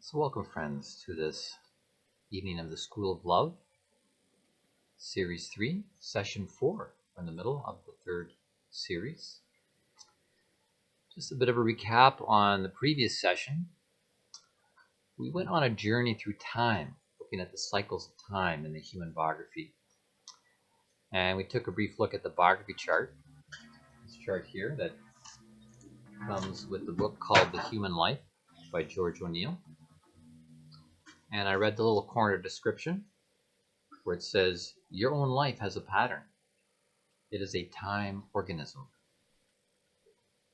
So welcome friends to this evening of the School of Love, Series 3, Session 4. We're in the middle of the third series. Just a bit of a recap on the previous session. We went on a journey through time, looking at the cycles of time in the human biography. And we took a brief look at the biography chart, this chart here that comes with the book called The Human Life by George O'Neill. And I read the little corner description where it says, your own life has a pattern. It is a time organism,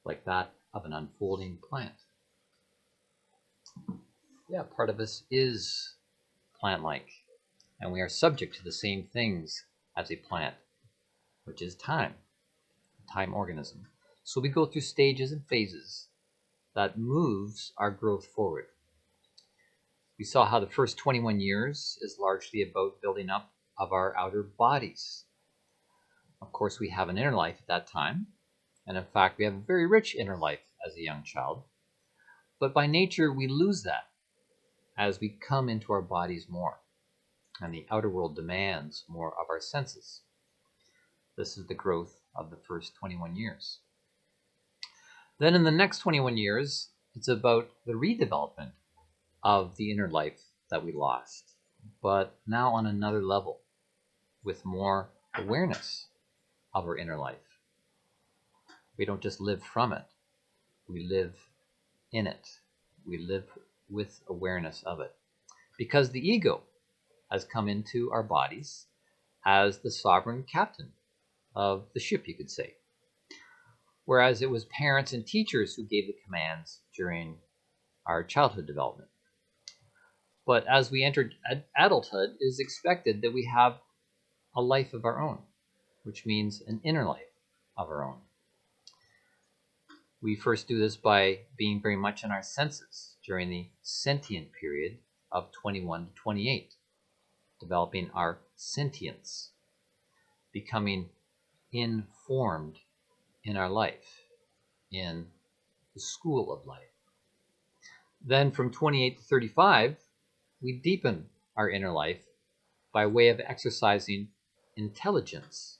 like that of an unfolding plant. Yeah, part of us is plant-like, and we are subject to the same things as a plant, which is time, a time organism. So we go through stages and phases that moves our growth forward. We saw how the first 21 years is largely about building up of our outer bodies. Of course, we have an inner life at that time, and in fact, we have a very rich inner life as a young child. But by nature, we lose that as we come into our bodies more, and the outer world demands more of our senses. This is the growth of the first 21 years. Then in the next 21 years, it's about the redevelopment of the inner life that we lost, but now on another level with more awareness of our inner life. We don't just live from it, we live in it. We live with awareness of it. Because the ego has come into our bodies as the sovereign captain of the ship, you could say. Whereas it was parents and teachers who gave the commands during our childhood development. But as we entered adulthood, it is expected that we have a life of our own, which means an inner life of our own. We first do this by being very much in our senses during the sentient period of 21 to 28, developing our sentience, becoming informed in our life, in the school of life. Then from 28 to 35, we deepen our inner life by way of exercising intelligence,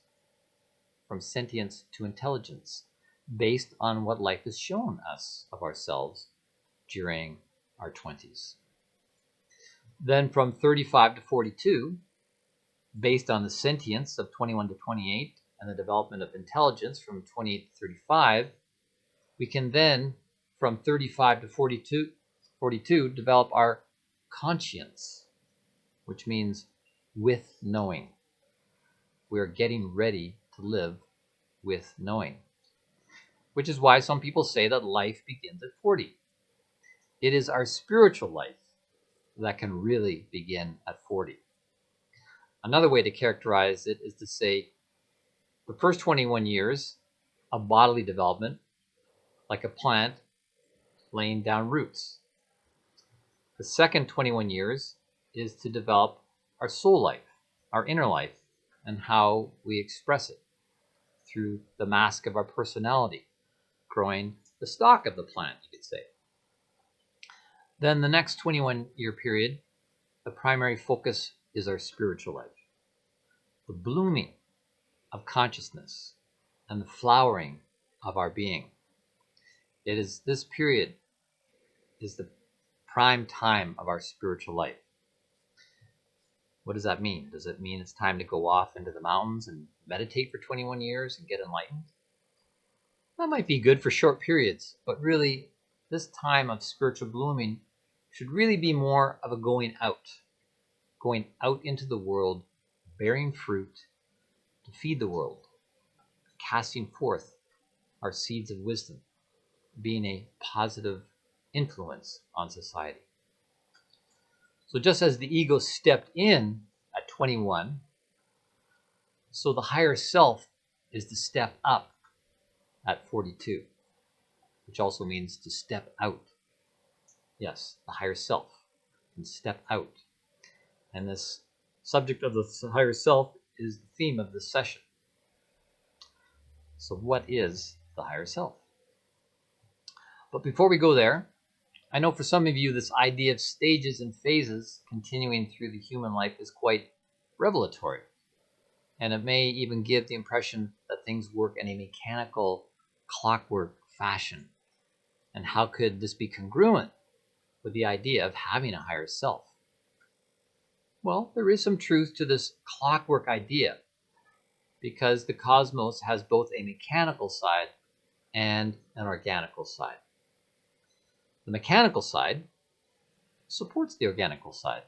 from sentience to intelligence, based on what life has shown us of ourselves during our 20s. Then from 35 to 42, based on the sentience of 21 to 28 and the development of intelligence from 28 to 35, we can then, from 35 to 42 develop our conscience, which means with knowing. We're getting ready to live with knowing, which is why some people say that life begins at 40. It is our spiritual life that can really begin at 40. Another way to characterize it is to say the first 21 years of bodily development, like a plant laying down roots. The second 21 years is to develop our soul life, our inner life, and how we express it through the mask of our personality, growing the stalk of the plant, you could say. Then the next 21-year period, the primary focus is our spiritual life, the blooming of consciousness and the flowering of our being. It is this period is the prime time of our spiritual life. What does that mean? Does it mean it's time to go off into the mountains and meditate for 21 years and get enlightened? That might be good for short periods, but really this time of spiritual blooming should really be more of a going out into the world, bearing fruit to feed the world, casting forth our seeds of wisdom, being a positive influence on society. So just as the ego stepped in at 21, so the higher self is to step up at 42, which also means to step out. Yes, the higher self can step out. And this subject of the higher self is the theme of this session. So what is the higher self? But before we go there, I know for some of you, this idea of stages and phases continuing through the human life is quite revelatory. And it may even give the impression that things work in a mechanical, clockwork fashion. And how could this be congruent with the idea of having a higher self? Well, there is some truth to this clockwork idea, because the cosmos has both a mechanical side and an organical side. The mechanical side supports the organical side,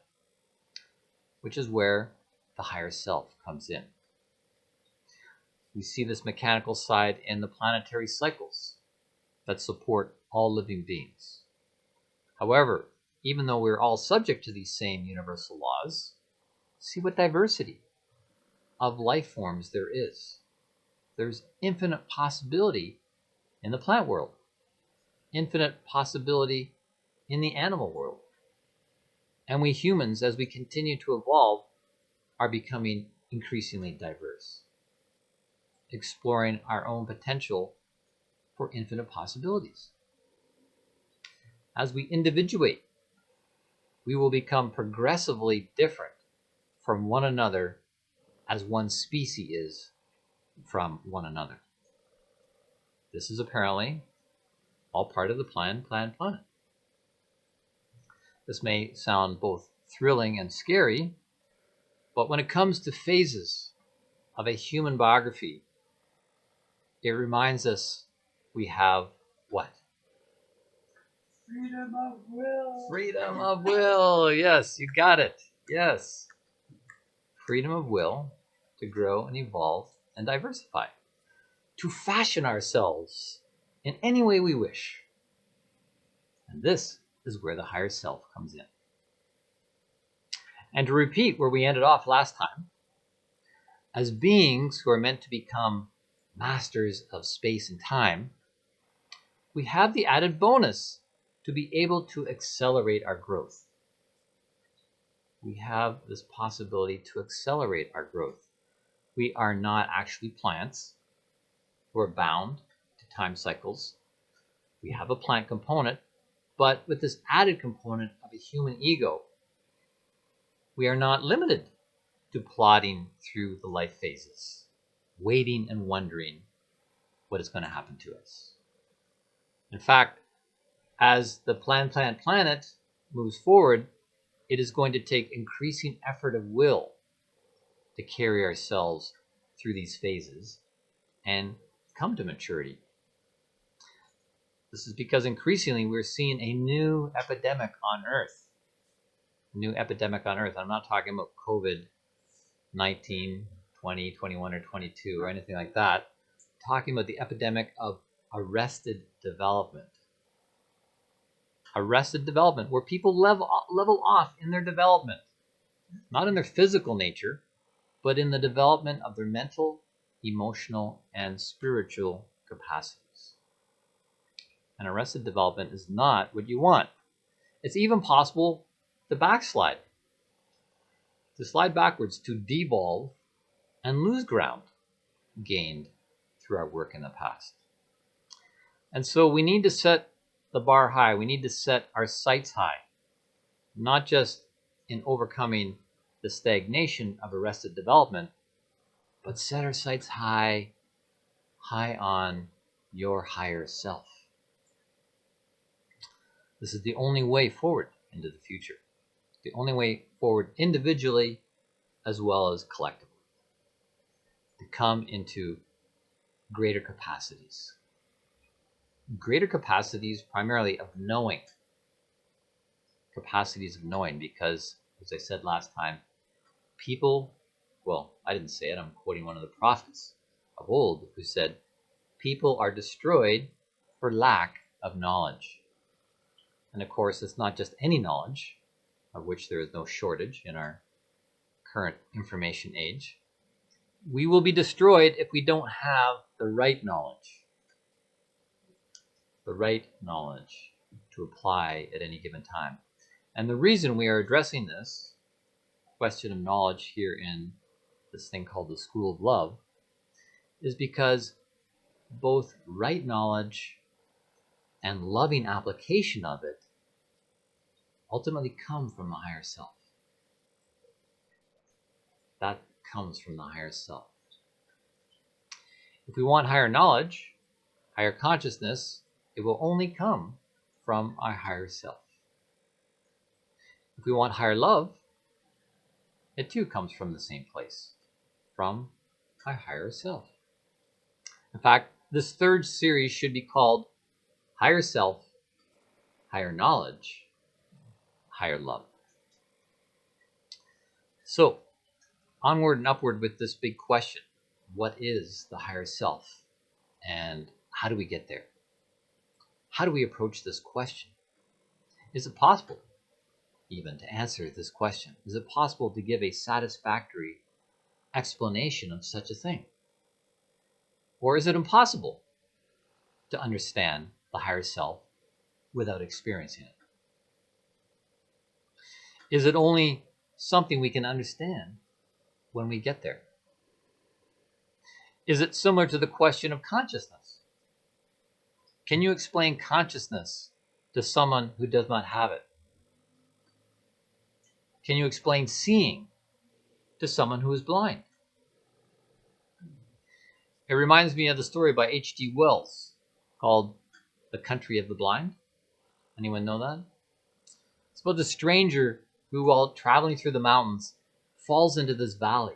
which is where the higher self comes in. We see this mechanical side in the planetary cycles that support all living beings. However, even though we're all subject to these same universal laws, see what diversity of life forms there is. There's infinite possibility in the plant world, infinite possibility in the animal world. And we humans, as we continue to evolve, are becoming increasingly diverse, exploring our own potential for infinite possibilities. As we individuate, we will become progressively different from one another as one species is from one another. This is apparently all part of the planet. This may sound both thrilling and scary, but when it comes to phases of a human biography, it reminds us we have what? Freedom of will. Freedom of will. Yes, you got it. Yes. Freedom of will to grow and evolve and diversify, to fashion ourselves in any way we wish. And this is where the higher self comes in. And to repeat where we ended off last time, as beings who are meant to become masters of space and time, we have the added bonus to be able to accelerate our growth. We have this possibility to accelerate our growth. We are not actually plants who are bound to time cycles. We have a plant component, but with this added component of a human ego, we are not limited to plodding through the life phases, waiting and wondering what is going to happen to us. In fact, as the planet moves forward, it is going to take increasing effort of will to carry ourselves through these phases and come to maturity. This is because increasingly we're seeing a new epidemic on Earth. A new epidemic on Earth. I'm not talking about COVID-19, 20, 21, or 22, or anything like that. I'm talking about the epidemic of arrested development. Arrested development, where people level off in their development, not in their physical nature, but in the development of their mental, emotional, and spiritual capacities. And arrested development is not what you want. It's even possible to backslide, to slide backwards, to devolve and lose ground gained through our work in the past. And so we need to set the bar high. We need to set our sights high, not just in overcoming the stagnation of arrested development, but set our sights high, high on your higher self. This is the only way forward into the future, the only way forward individually as well as collectively, to come into greater capacities. Greater capacities primarily of knowing. Capacities of knowing, because, as I said last time, people, well, I didn't say it, I'm quoting one of the prophets of old who said, people are destroyed for lack of knowledge. And of course, it's not just any knowledge, of which there is no shortage in our current information age. We will be destroyed if we don't have the right knowledge. The right knowledge to apply at any given time. And the reason we are addressing this question of knowledge here in this thing called the School of Love is because both right knowledge and loving application of it ultimately come from the higher self. That comes from the higher self. If we want higher knowledge, higher consciousness, it will only come from our higher self. If we want higher love, it too comes from the same place, from our higher self. In fact, this third series should be called Higher Self, Higher Knowledge, Higher Love. So, onward and upward with this big question. What is the higher self? And how do we get there? How do we approach this question? Is it possible even to answer this question? Is it possible to give a satisfactory explanation of such a thing? Or is it impossible to understand the higher self without experiencing it? Is it only something we can understand when we get there? Is it similar to the question of consciousness? Can you explain consciousness to someone who does not have it? Can you explain seeing to someone who is blind? It reminds me of the story by H.G. Wells called The Country of the Blind. Anyone know that? It's about the stranger who, while traveling through the mountains, falls into this valley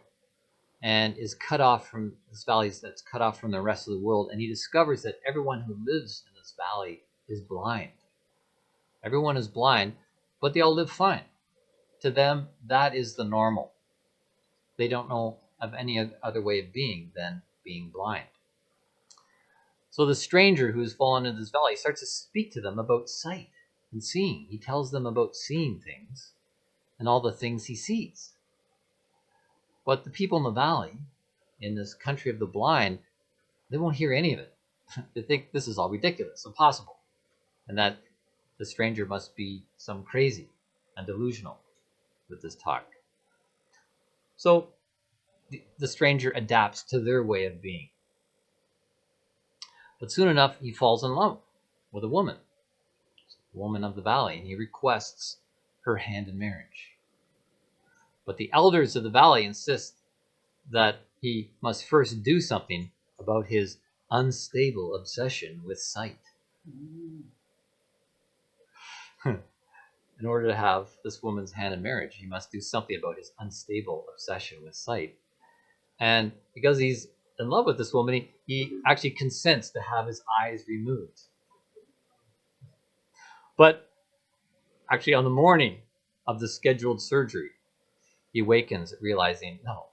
and is cut off from this valley that's cut off from the rest of the world. And he discovers that everyone who lives in this valley is blind. Everyone is blind, but they all live fine. To them, that is the normal. They don't know of any other way of being than being blind. So the stranger who has fallen into this valley starts to speak to them about sight and seeing. He tells them about seeing things and all the things he sees. But the people in the valley, in this country of the blind, they won't hear any of it. They think this is all ridiculous, impossible, and that the stranger must be some crazy and delusional with this talk. So the stranger adapts to their way of being. But soon enough, he falls in love with a woman of the valley, and he requests her hand in marriage. But the elders of the valley insist that he must first do something about his unstable obsession with sight. In order to have this woman's hand in marriage, he must do something about his unstable obsession with sight. And because he's in love with this woman, he actually consents to have his eyes removed. But actually, on the morning of the scheduled surgery, he awakens realizing, no,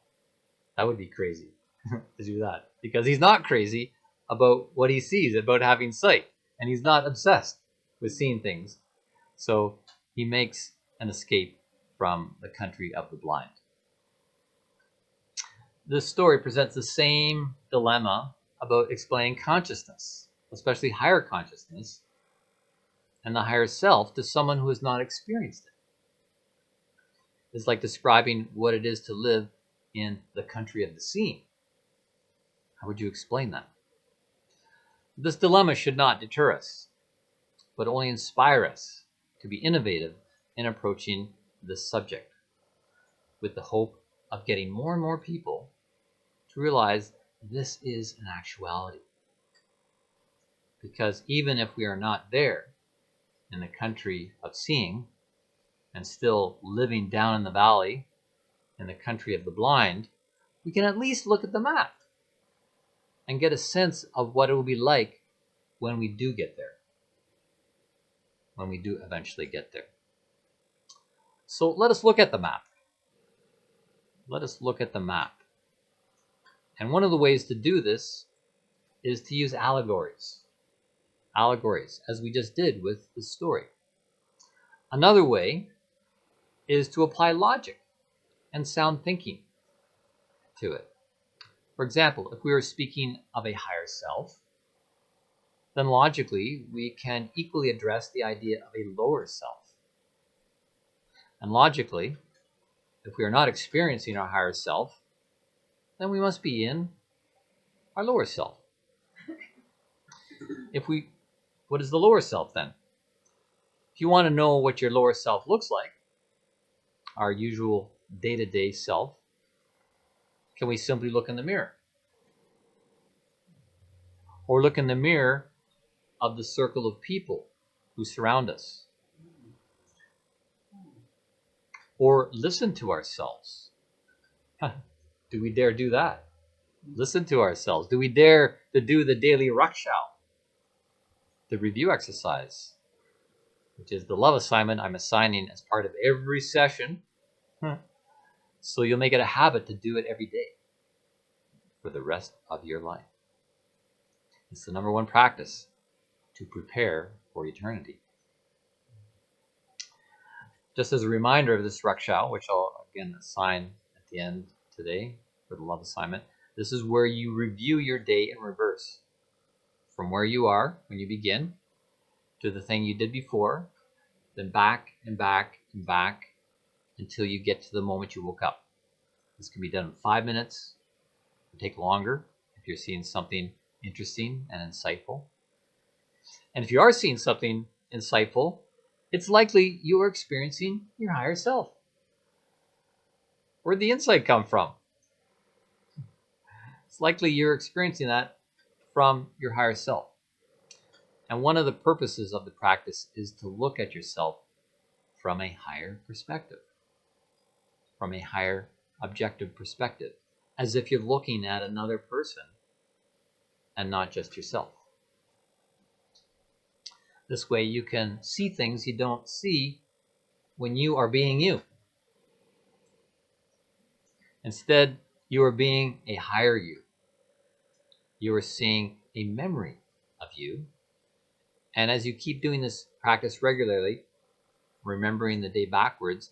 that would be crazy to do that. Because he's not crazy about what he sees, about having sight. And he's not obsessed with seeing things. So he makes an escape from the country of the blind. This story presents the same dilemma about explaining consciousness, especially higher consciousness and the higher self, to someone who has not experienced it. It's like describing what it is to live in the country of the seeing. How would you explain that? This dilemma should not deter us, but only inspire us to be innovative in approaching this subject, with the hope of getting more and more people to realize this is an actuality. Because even if we are not there in the country of seeing and still living down in the valley in the country of the blind, we can at least look at the map and get a sense of what it will be like when we do get there, when we do eventually get there. So let us look at the map. Let us look at the map. And one of the ways to do this is to use allegories. Allegories, as we just did with the story. Another way is to apply logic and sound thinking to it. For example, if we are speaking of a higher self, then logically we can equally address the idea of a lower self. And logically, if we are not experiencing our higher self, then we must be in our lower self. What is the lower self then? If you want to know what your lower self looks like, our usual day-to-day self, can we simply look in the mirror? Or look in the mirror of the circle of people who surround us? Or listen to ourselves? Do we dare do that? Listen to ourselves. Do we dare to do the daily rakshao, the review exercise, which is the love assignment I'm assigning as part of every session? So you'll make it a habit to do it every day for the rest of your life. It's the number one practice to prepare for eternity. Just as a reminder of this rakshao, which I'll again assign at the end today for the love assignment, this is where you review your day in reverse. From where you are when you begin to the thing you did before, then back and back and back until you get to the moment you woke up. This can be done in 5 minutes. It can take longer if you're seeing something interesting and insightful. And if you are seeing something insightful, it's likely you are experiencing your higher self. Where'd the insight come from? It's likely you're experiencing that from your higher self. And one of the purposes of the practice is to look at yourself from a higher perspective, from a higher objective perspective, as if you're looking at another person and not just yourself. This way you can see things you don't see when you are being you. Instead, you are being a higher you. You are seeing a memory of you. And as you keep doing this practice regularly, remembering the day backwards,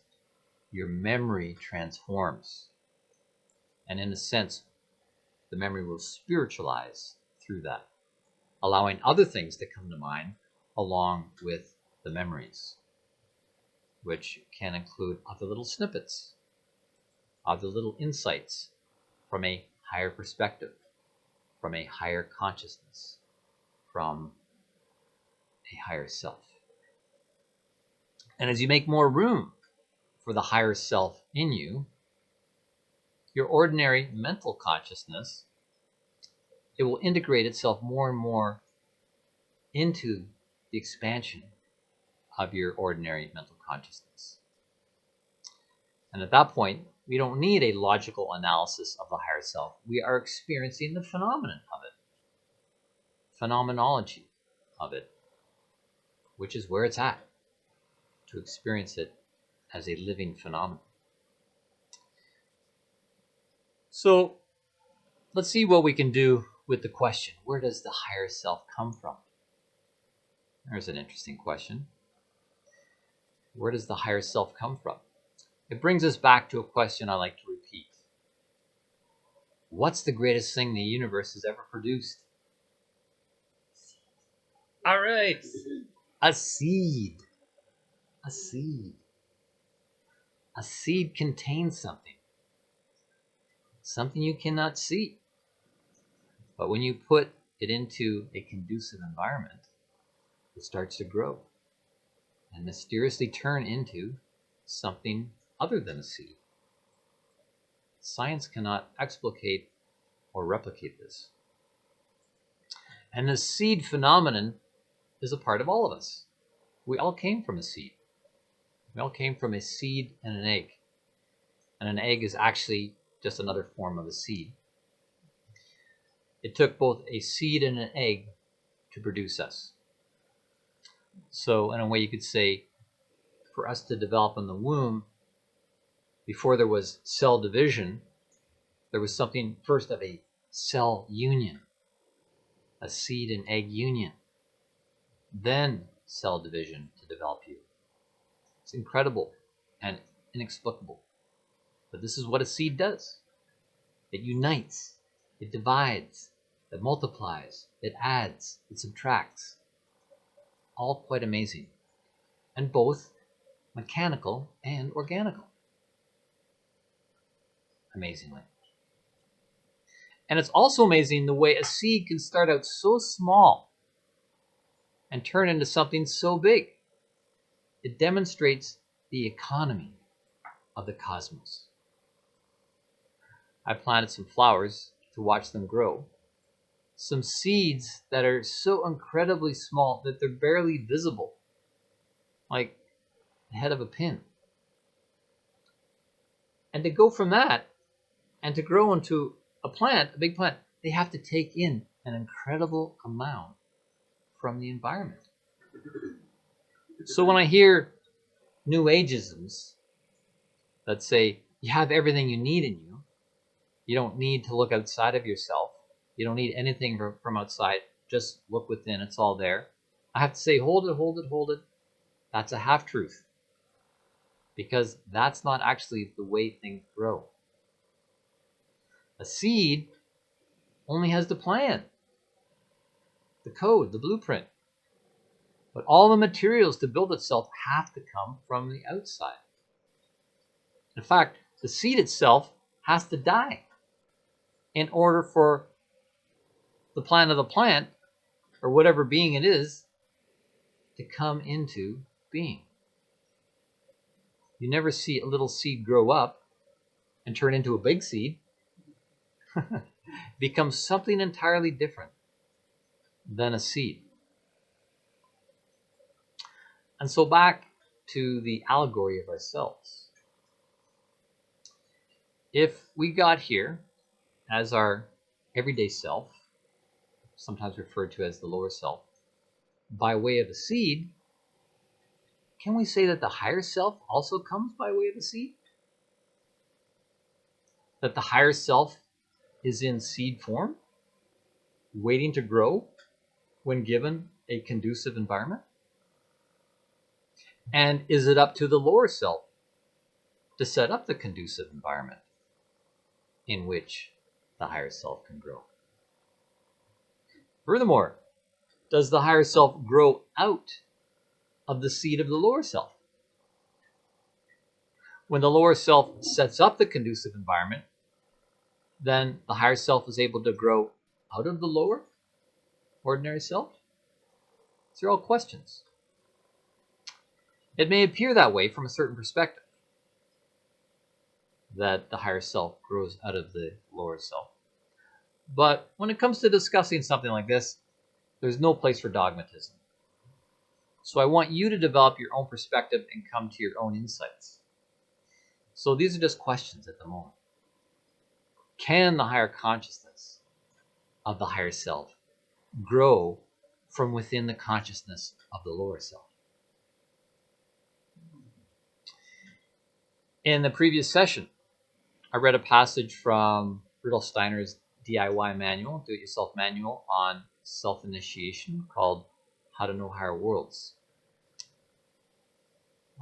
your memory transforms. And in a sense, the memory will spiritualize through that, allowing other things to come to mind along with the memories, which can include other little snippets, other little insights from a higher perspective, from a higher consciousness, from a higher self. And as you make more room for the higher self in you, your ordinary mental consciousness, it will integrate itself more and more into the expansion of your ordinary mental consciousness. And at that point, we don't need a logical analysis of the higher self. We are experiencing the phenomenon of it, phenomenology of it, which is where it's at, to experience it as a living phenomenon. So let's see what we can do with the question, where does the higher self come from? There's an interesting question. Where does the higher self come from? It brings us back to a question I like to repeat. What's the greatest thing the universe has ever produced? All right. A seed. A seed. A seed contains something. Something you cannot see. But when you put it into a conducive environment, it starts to grow and mysteriously turn into something other than a seed. Science cannot explicate or replicate this. And the seed phenomenon is a part of all of us. We all came from a seed. We all came from a seed and an egg. And an egg is actually just another form of a seed. It took both a seed and an egg to produce us. So in a way you could say, for us to develop in the womb, before there was cell division, there was something first of a cell union, a seed and egg union, then cell division to develop you. It's incredible and inexplicable. But this is what a seed does. It unites, it divides, it multiplies, it adds, it subtracts. All quite amazing. And both mechanical and organical. Amazingly. And it's also amazing the way a seed can start out so small and turn into something so big. It demonstrates the economy of the cosmos. I planted some flowers to watch them grow. Some seeds that are so incredibly small that they're barely visible, like the head of a pin. And to go from that and to grow into a plant, a big plant, they have to take in an incredible amount from the environment. So when I hear New Ageisms that say you have everything you need in you, you don't need to look outside of yourself, you don't need anything from outside, just look within, it's all there. I have to say, hold it, hold it, hold it. That's a half-truth, because that's not actually the way things grow. A seed only has the plan, the code, the blueprint. But all the materials to build itself have to come from the outside. In fact, the seed itself has to die in order for the plan of the plant, or whatever being it is, to come into being. You never see a little seed grow up and turn into a big seed. It becomes something entirely different than a seed. And so back to the allegory of ourselves. If we got here as our everyday self, sometimes referred to as the lower self, by way of a seed, can we say that the higher self also comes by way of a seed? That the higher self is in seed form, waiting to grow when given a conducive environment? And is it up to the lower self to set up the conducive environment in which the higher self can grow? Furthermore, does the higher self grow out of the seed of the lower self? When the lower self sets up the conducive environment, then the higher self is able to grow out of the lower ordinary self? These are all questions. It may appear that way from a certain perspective, that the higher self grows out of the lower self. But when it comes to discussing something like this, there's no place for dogmatism. So I want you to develop your own perspective and come to your own insights. So these are just questions at the moment. Can the higher consciousness of the higher self grow from within the consciousness of the lower self? In the previous session, I read a passage from Rudolf Steiner's DIY manual, do-it-yourself manual on self-initiation called How to Know Higher Worlds.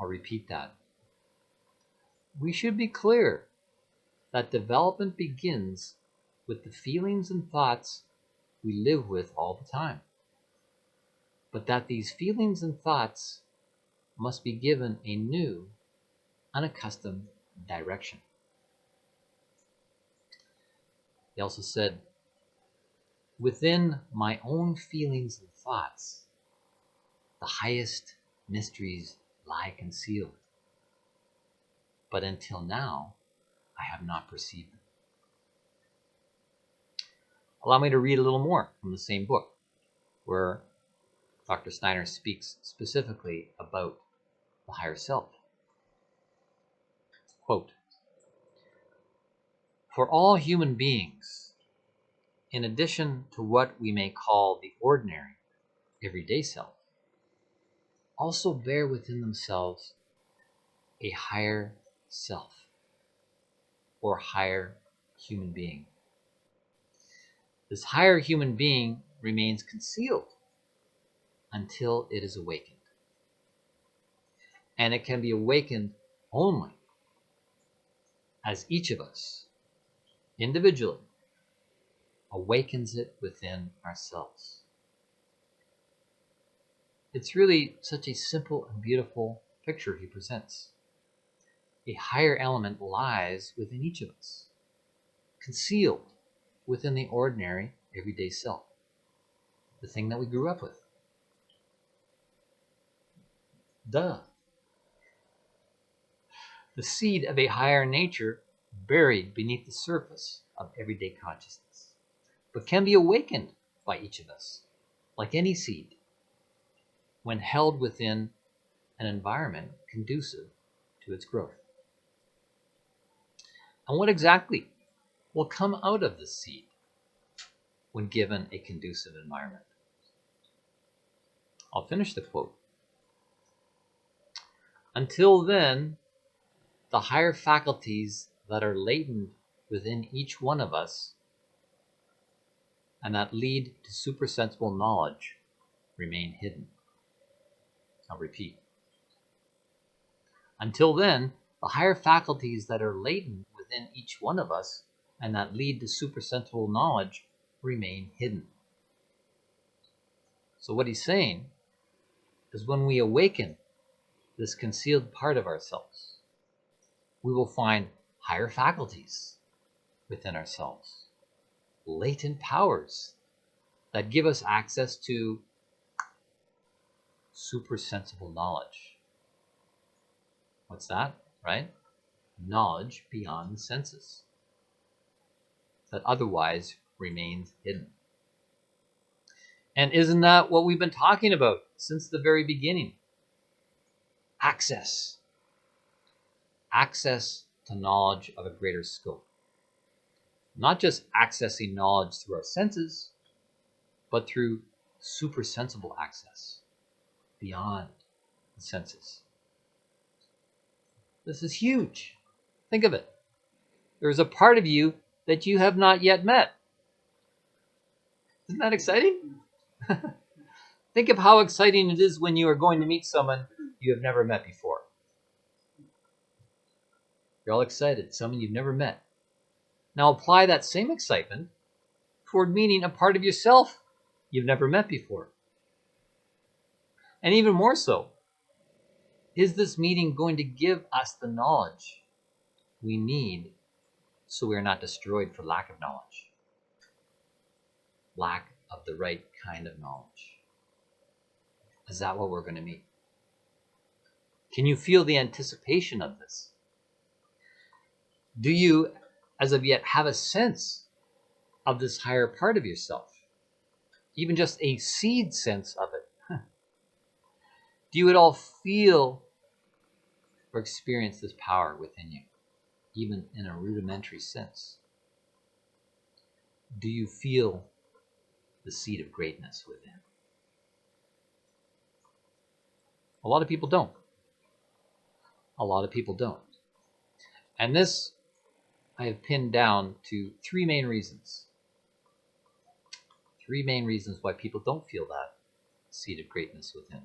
I'll repeat that. We should be clear that development begins with the feelings and thoughts we live with all the time, but that these feelings and thoughts must be given a new, unaccustomed direction. He also said, within my own feelings and thoughts, the highest mysteries lie concealed, but until now, I have not perceived them. Allow me to read a little more from the same book, where Dr. Steiner speaks specifically about the higher self. Quote, for all human beings, in addition to what we may call the ordinary, everyday self, also bear within themselves a higher self, or higher human being. This higher human being remains concealed until it is awakened. And it can be awakened only as each of us, individually, awakens it within ourselves. It's really such a simple and beautiful picture he presents. A higher element lies within each of us, concealed within the ordinary, everyday self, the thing that we grew up with. Duh, the seed of a higher nature buried beneath the surface of everyday consciousness, but can be awakened by each of us, like any seed, when held within an environment conducive to its growth. And what exactly will come out of this seed when given a conducive environment? I'll finish the quote. Until then, the higher faculties that are latent within each one of us and that lead to supersensible knowledge remain hidden. I'll repeat. Until then, the higher faculties that are latent within each one of us and that lead to supersensible knowledge remain hidden. So what he's saying is when we awaken this concealed part of ourselves, we will find higher faculties within ourselves, latent powers that give us access to supersensible knowledge. What's that, right? Knowledge beyond the senses that otherwise remains hidden. And isn't that what we've been talking about since the very beginning? Access. Access to knowledge of a greater scope. Not just accessing knowledge through our senses, but through supersensible access beyond the senses. This is huge. Think of it. There's a part of you that you have not yet met. Isn't that exciting? Think of how exciting it is when you are going to meet someone you have never met before. You're all excited, someone you've never met. Now apply that same excitement toward meeting a part of yourself you've never met before. And even more so, is this meeting going to give us the knowledge we need so we are not destroyed for lack of knowledge? Lack of the right kind of knowledge. Is that what we're going to meet? Can you feel the anticipation of this? Do you, as of yet, have a sense of this higher part of yourself? Even just a seed sense of it? Do you at all feel or experience this power within you, even in a rudimentary sense? Do you feel the seed of greatness within? A lot of people don't. A lot of people don't. And this I have pinned down to three main reasons. Three main reasons why people don't feel that seed of greatness within.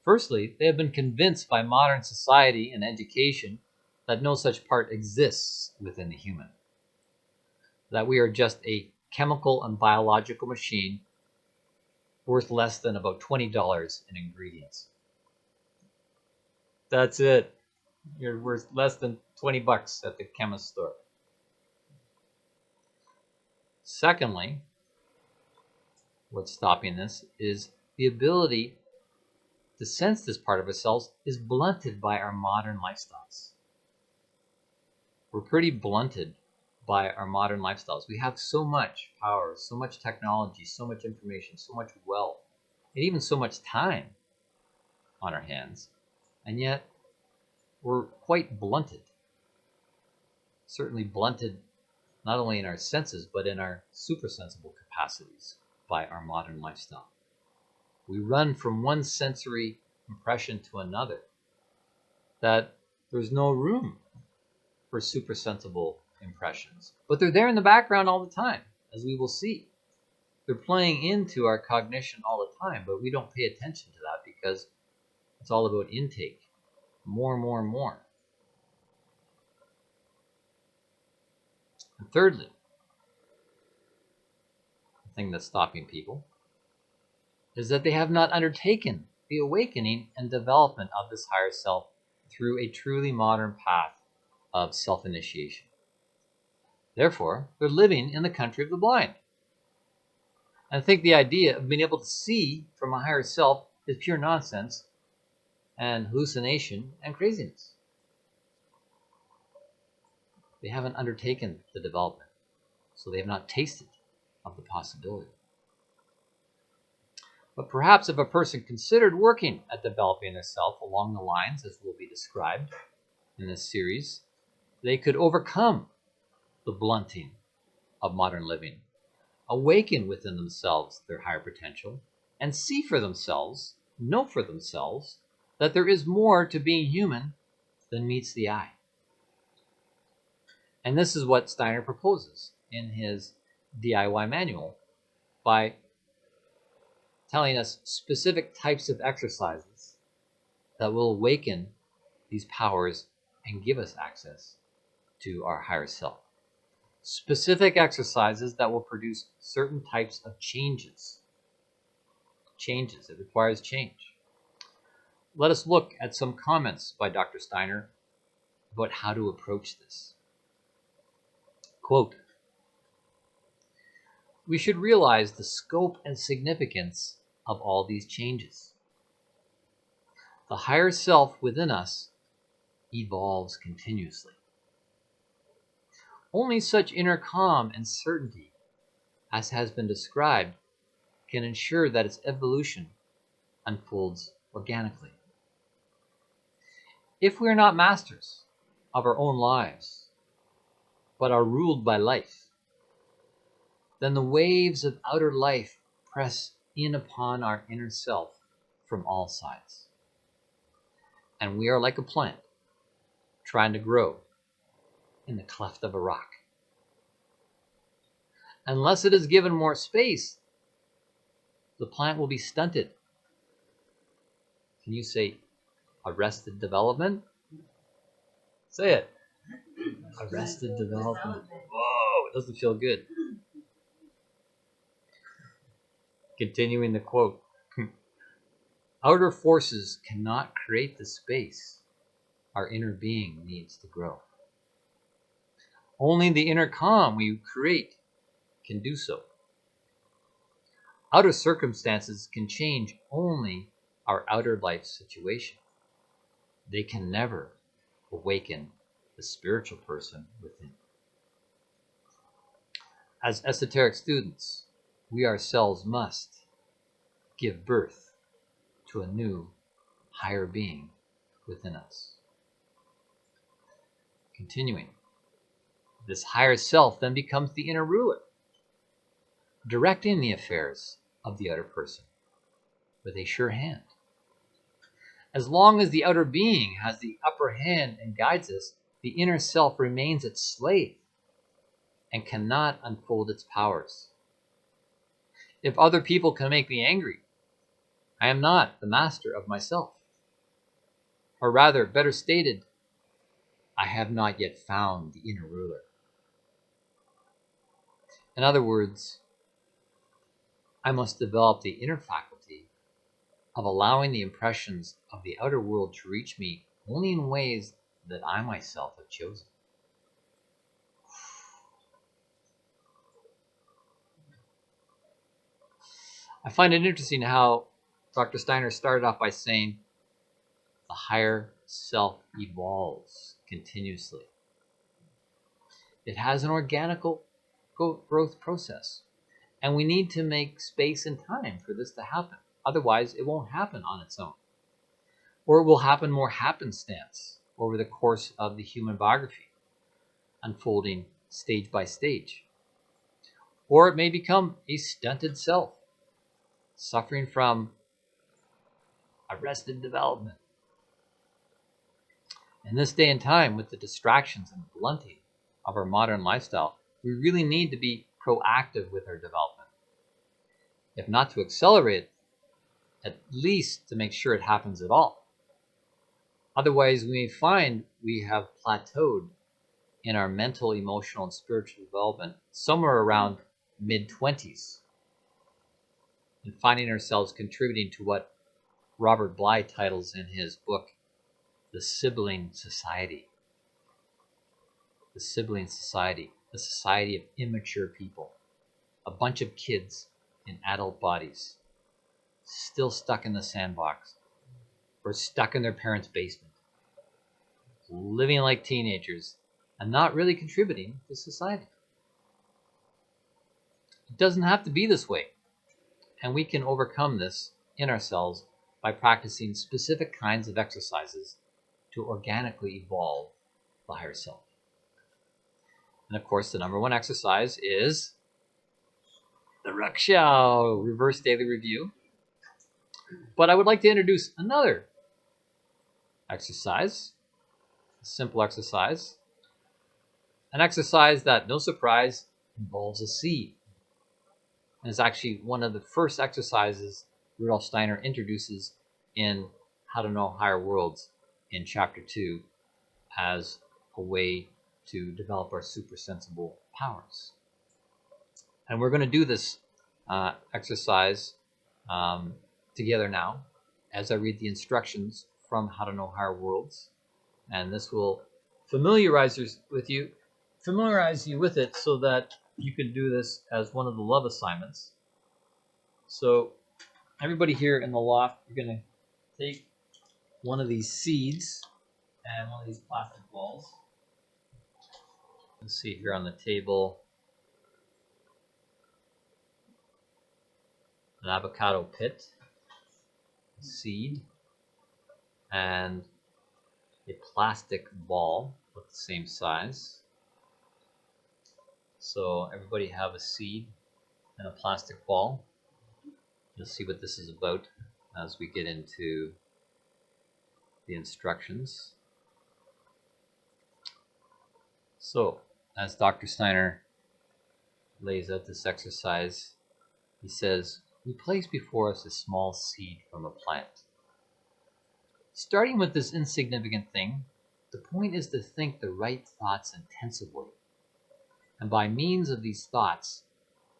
Firstly, they have been convinced by modern society and education that no such part exists within the human. That we are just a chemical and biological machine worth less than about $20 in ingredients. That's it. You're worth less than 20 bucks at the chemist store. Secondly, what's stopping this is the ability to sense this part of ourselves is blunted by our modern lifestyles. We're pretty blunted by our modern lifestyles. We have so much power, so much technology, so much information, so much wealth, and even so much time on our hands, and yet we're quite blunted. Certainly blunted not only in our senses, but in our supersensible capacities by our modern lifestyle. We run from one sensory impression to another, that there's no room for supersensible impressions. But they're there in the background all the time, as we will see. They're playing into our cognition all the time, but we don't pay attention to that because it's all about intake. More and more and more. And thirdly, the thing that's stopping people is that they have not undertaken the awakening and development of this higher self through a truly modern path of self-initiation. Therefore, they're living in the country of the blind. And I think the idea of being able to see from a higher self is pure nonsense and hallucination and craziness. They haven't undertaken the development, so they have not tasted of the possibility. But perhaps if a person considered working at developing their self along the lines as will be described in this series, they could overcome the blunting of modern living, awaken within themselves their higher potential, and see for themselves, know for themselves, that there is more to being human than meets the eye. And this is what Steiner proposes in his DIY manual by telling us specific types of exercises that will awaken these powers and give us access to our higher self. Specific exercises that will produce certain types of changes. Changes. It requires change. Let us look at some comments by Dr. Steiner about how to approach this. Quote, "We should realize the scope and significance of all these changes. The higher self within us evolves continuously. Only such inner calm and certainty as has been described can ensure that its evolution unfolds organically. If we are not masters of our own lives, but are ruled by life, then the waves of outer life press in upon our inner self from all sides. And we are like a plant trying to grow in the cleft of a rock. Unless it is given more space, the plant will be stunted." Can you say arrested development? Say it. Arrested development. Whoa, it doesn't feel good. Continuing the quote, "Outer forces cannot create the space our inner being needs to grow. Only the inner calm we create can do so. Outer circumstances can change only our outer life situation. They can never awaken the spiritual person within. As esoteric students, we ourselves must give birth to a new, higher being within us." Continuing, "This higher self then becomes the inner ruler, directing the affairs of the outer person with a sure hand. As long as the outer being has the upper hand and guides us, the inner self remains its slave and cannot unfold its powers. If other people can make me angry, I am not the master of myself. Or rather, better stated, I have not yet found the inner ruler." In other words, I must develop the inner faculty of allowing the impressions of the outer world to reach me only in ways that I myself have chosen. I find it interesting how Dr. Steiner started off by saying the higher self evolves continuously. It has an organical growth process, and we need to make space and time for this to happen. Otherwise, it won't happen on its own. Or it will happen more happenstance over the course of the human biography, unfolding stage by stage. Or it may become a stunted self, suffering from arrested development. In this day and time, with the distractions and blunting of our modern lifestyle, we really need to be proactive with our development. If not to accelerate, at least to make sure it happens at all. Otherwise, we may find we have plateaued in our mental, emotional, and spiritual development somewhere around mid-20s, and finding ourselves contributing to what Robert Bly titles in his book, The Sibling Society. The Sibling Society, a society of immature people, a bunch of kids in adult bodies, still stuck in the sandbox, or stuck in their parents' basement, living like teenagers and not really contributing to society. It doesn't have to be this way, and we can overcome this in ourselves by practicing specific kinds of exercises to organically evolve the higher self. And of course, the number one exercise is the Raksha Reverse Daily Review. But I would like to introduce another exercise, a simple exercise, an exercise that, no surprise, involves a seed. And is actually one of the first exercises Rudolf Steiner introduces in How to Know Higher Worlds in Chapter 2 as a way to develop our supersensible powers. And we're going to do this exercise together now as I read the instructions from How to Know Higher Worlds. And this will familiarize you with it so that you can do this as one of the love assignments. So everybody here in the loft, you're going to take one of these seeds and one of these plastic balls. Let's see here on the table, an avocado pit, a seed, and a plastic ball with the same size. So everybody have a seed and a plastic ball. You'll see what this is about as we get into the instructions. So, as Dr. Steiner lays out this exercise, he says, we place before us a small seed from a plant. Starting with this insignificant thing, the point is to think the right thoughts intensively, and by means of these thoughts,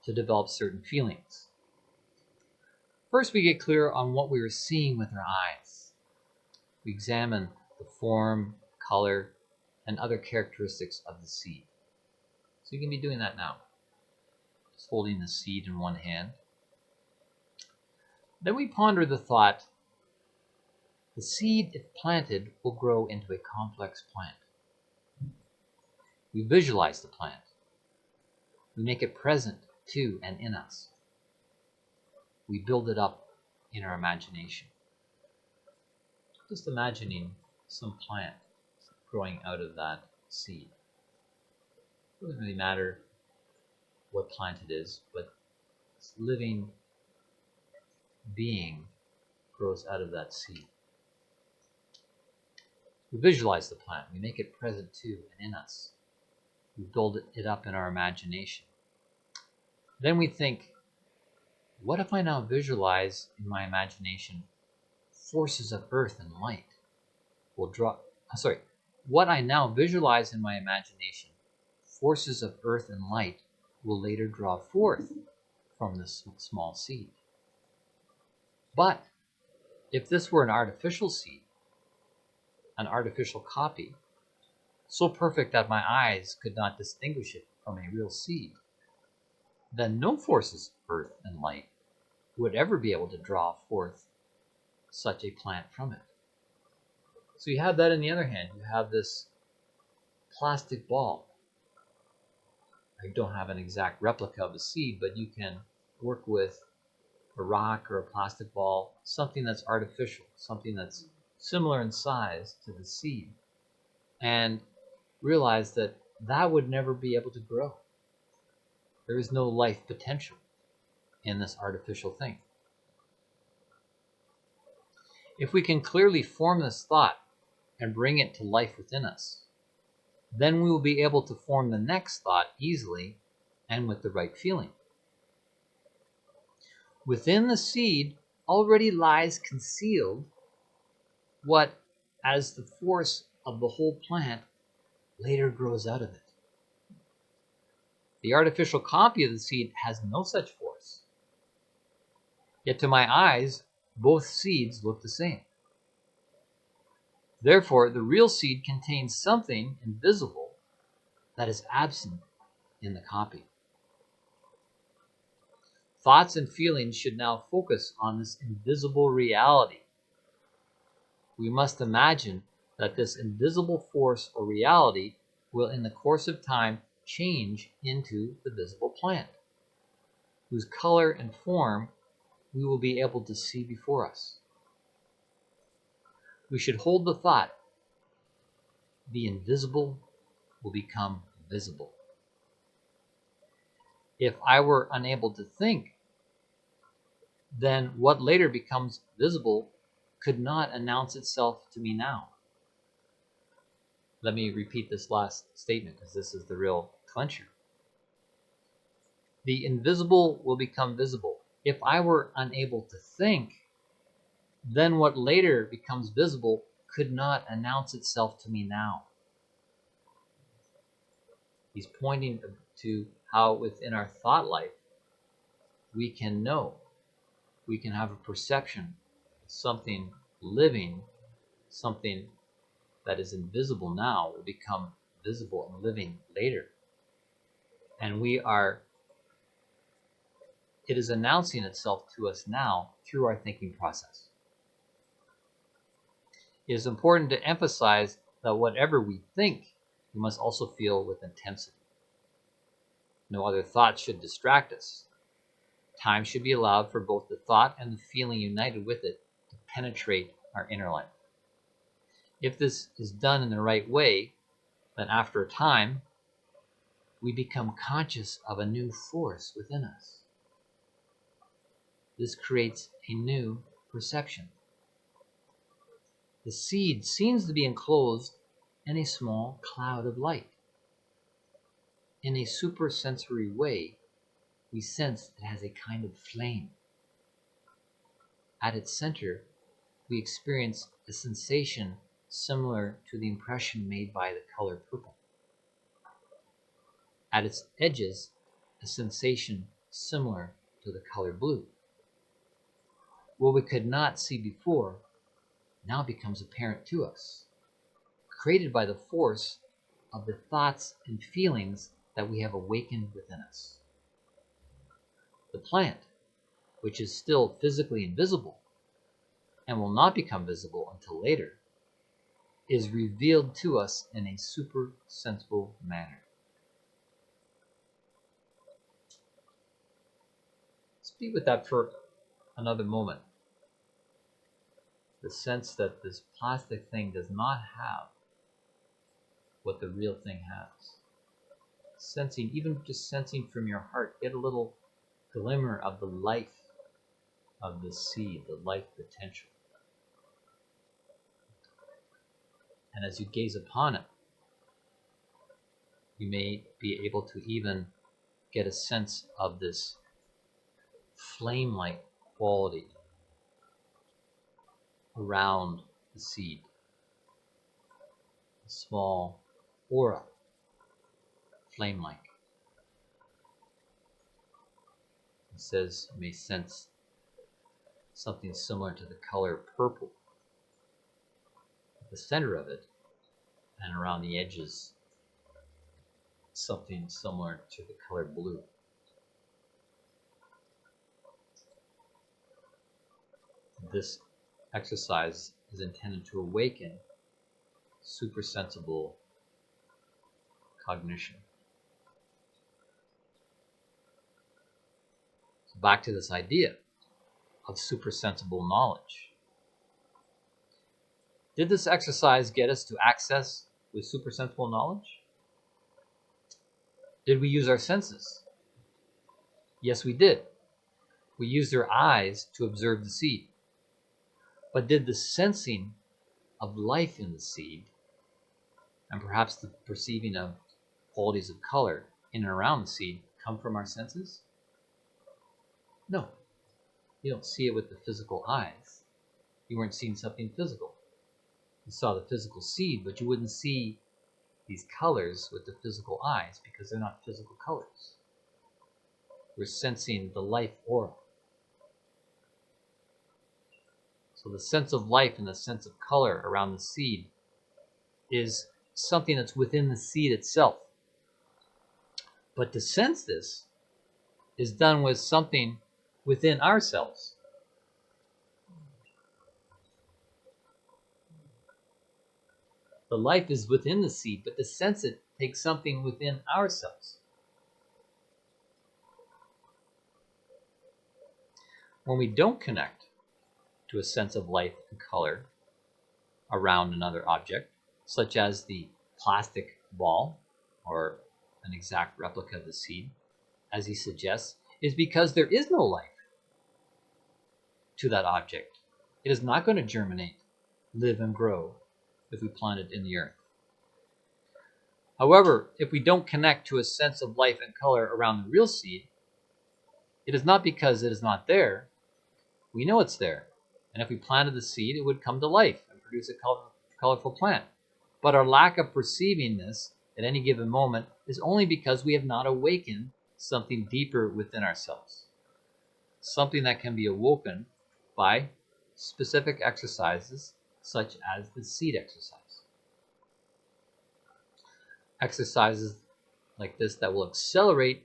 to develop certain feelings. First, we get clear on what we are seeing with our eyes. We examine the form, color, and other characteristics of the seed. So you can be doing that now. Just holding the seed in one hand. Then we ponder the thought, the seed, if planted, will grow into a complex plant. We visualize the plant. We make it present to and in us. We build it up in our imagination. Just imagining some plant growing out of that seed. It doesn't really matter what plant it is, but this living being grows out of that seed. We visualize the plant. We make it present to and in us. We build it up in our imagination. Then we think, what if I now visualize in my imagination forces of earth and light will draw, what I now visualize in my imagination, forces of earth and light will later draw forth from this small seed. But if this were an artificial seed, an artificial copy, so perfect that my eyes could not distinguish it from a real seed, then no forces of earth and light would ever be able to draw forth such a plant from it. So you have that. On the other hand, you have this plastic ball. I don't have an exact replica of a seed, but you can work with a rock or a plastic ball, something that's artificial, something that's similar in size to the seed, and realize that that would never be able to grow. There is no life potential in this artificial thing. If we can clearly form this thought and bring it to life within us, then we will be able to form the next thought easily and with the right feeling. Within the seed already lies concealed what, as the force of the whole plant, later grows out of it. The artificial copy of the seed has no such force. Yet to my eyes, both seeds look the same. Therefore, the real seed contains something invisible that is absent in the copy. Thoughts and feelings should now focus on this invisible reality. We must imagine that this invisible force or reality will in the course of time change into the visible plant, whose color and form we will be able to see before us. We should hold the thought, the invisible will become visible. If I were unable to think, then what later becomes visible could not announce itself to me now. Let me repeat this last statement because this is the real clincher. The invisible will become visible. If I were unable to think, then what later becomes visible could not announce itself to me now. He's pointing to how within our thought life we can know, we can have a perception of something living, something that is invisible now will become visible and living later. And it is announcing itself to us now through our thinking process. It is important to emphasize that whatever we think, we must also feel with intensity. No other thought should distract us. Time should be allowed for both the thought and the feeling united with it to penetrate our inner life. If this is done in the right way, then after a time, we become conscious of a new force within us. This creates a new perception. The seed seems to be enclosed in a small cloud of light. In a supersensory way, we sense it has a kind of flame. At its center, we experience a sensation similar to the impression made by the color purple. At its edges, a sensation similar to the color blue. What we could not see before now becomes apparent to us, created by the force of the thoughts and feelings that we have awakened within us. The plant, which is still physically invisible and will not become visible until later, is revealed to us in a supersensible manner. Let's be with that for another moment. The sense that this plastic thing does not have what the real thing has. Sensing, even just sensing from your heart, get a little glimmer of the life of the seed, the life potential. And as you gaze upon it, you may be able to even get a sense of this flame-like quality around the seed. A small aura, flame-like. It says you may sense something similar to the color purple at the center of it, and around the edges something similar to the color blue. This exercise is intended to awaken supersensible cognition. So back to this idea of supersensible knowledge. Did this exercise get us to access with supersensible knowledge? Did we use our senses? Yes, we did. We used our eyes to observe the seed. But did the sensing of life in the seed, and perhaps the perceiving of qualities of color in and around the seed, come from our senses? No. You don't see it with the physical eyes. You weren't seeing something physical. You saw the physical seed, but you wouldn't see these colors with the physical eyes because they're not physical colors. We're sensing the life aura. So the sense of life and the sense of color around the seed is something that's within the seed itself. But to sense this is done with something within ourselves. The life is within the seed, but to sense it take something within ourselves. When we don't connect to a sense of light and color around another object, such as the plastic ball or an exact replica of the seed, as he suggests, is because there is no life to that object. It is not going to germinate, live, and grow if we plant it in the earth. However, if we don't connect to a sense of life and color around the real seed, it is not because it is not there. We know it's there. And if we planted the seed, it would come to life and produce a colorful plant. But our lack of perceiving this at any given moment is only because we have not awakened something deeper within ourselves. Something that can be awoken by specific exercises such as the seed exercise. Exercises like this that will accelerate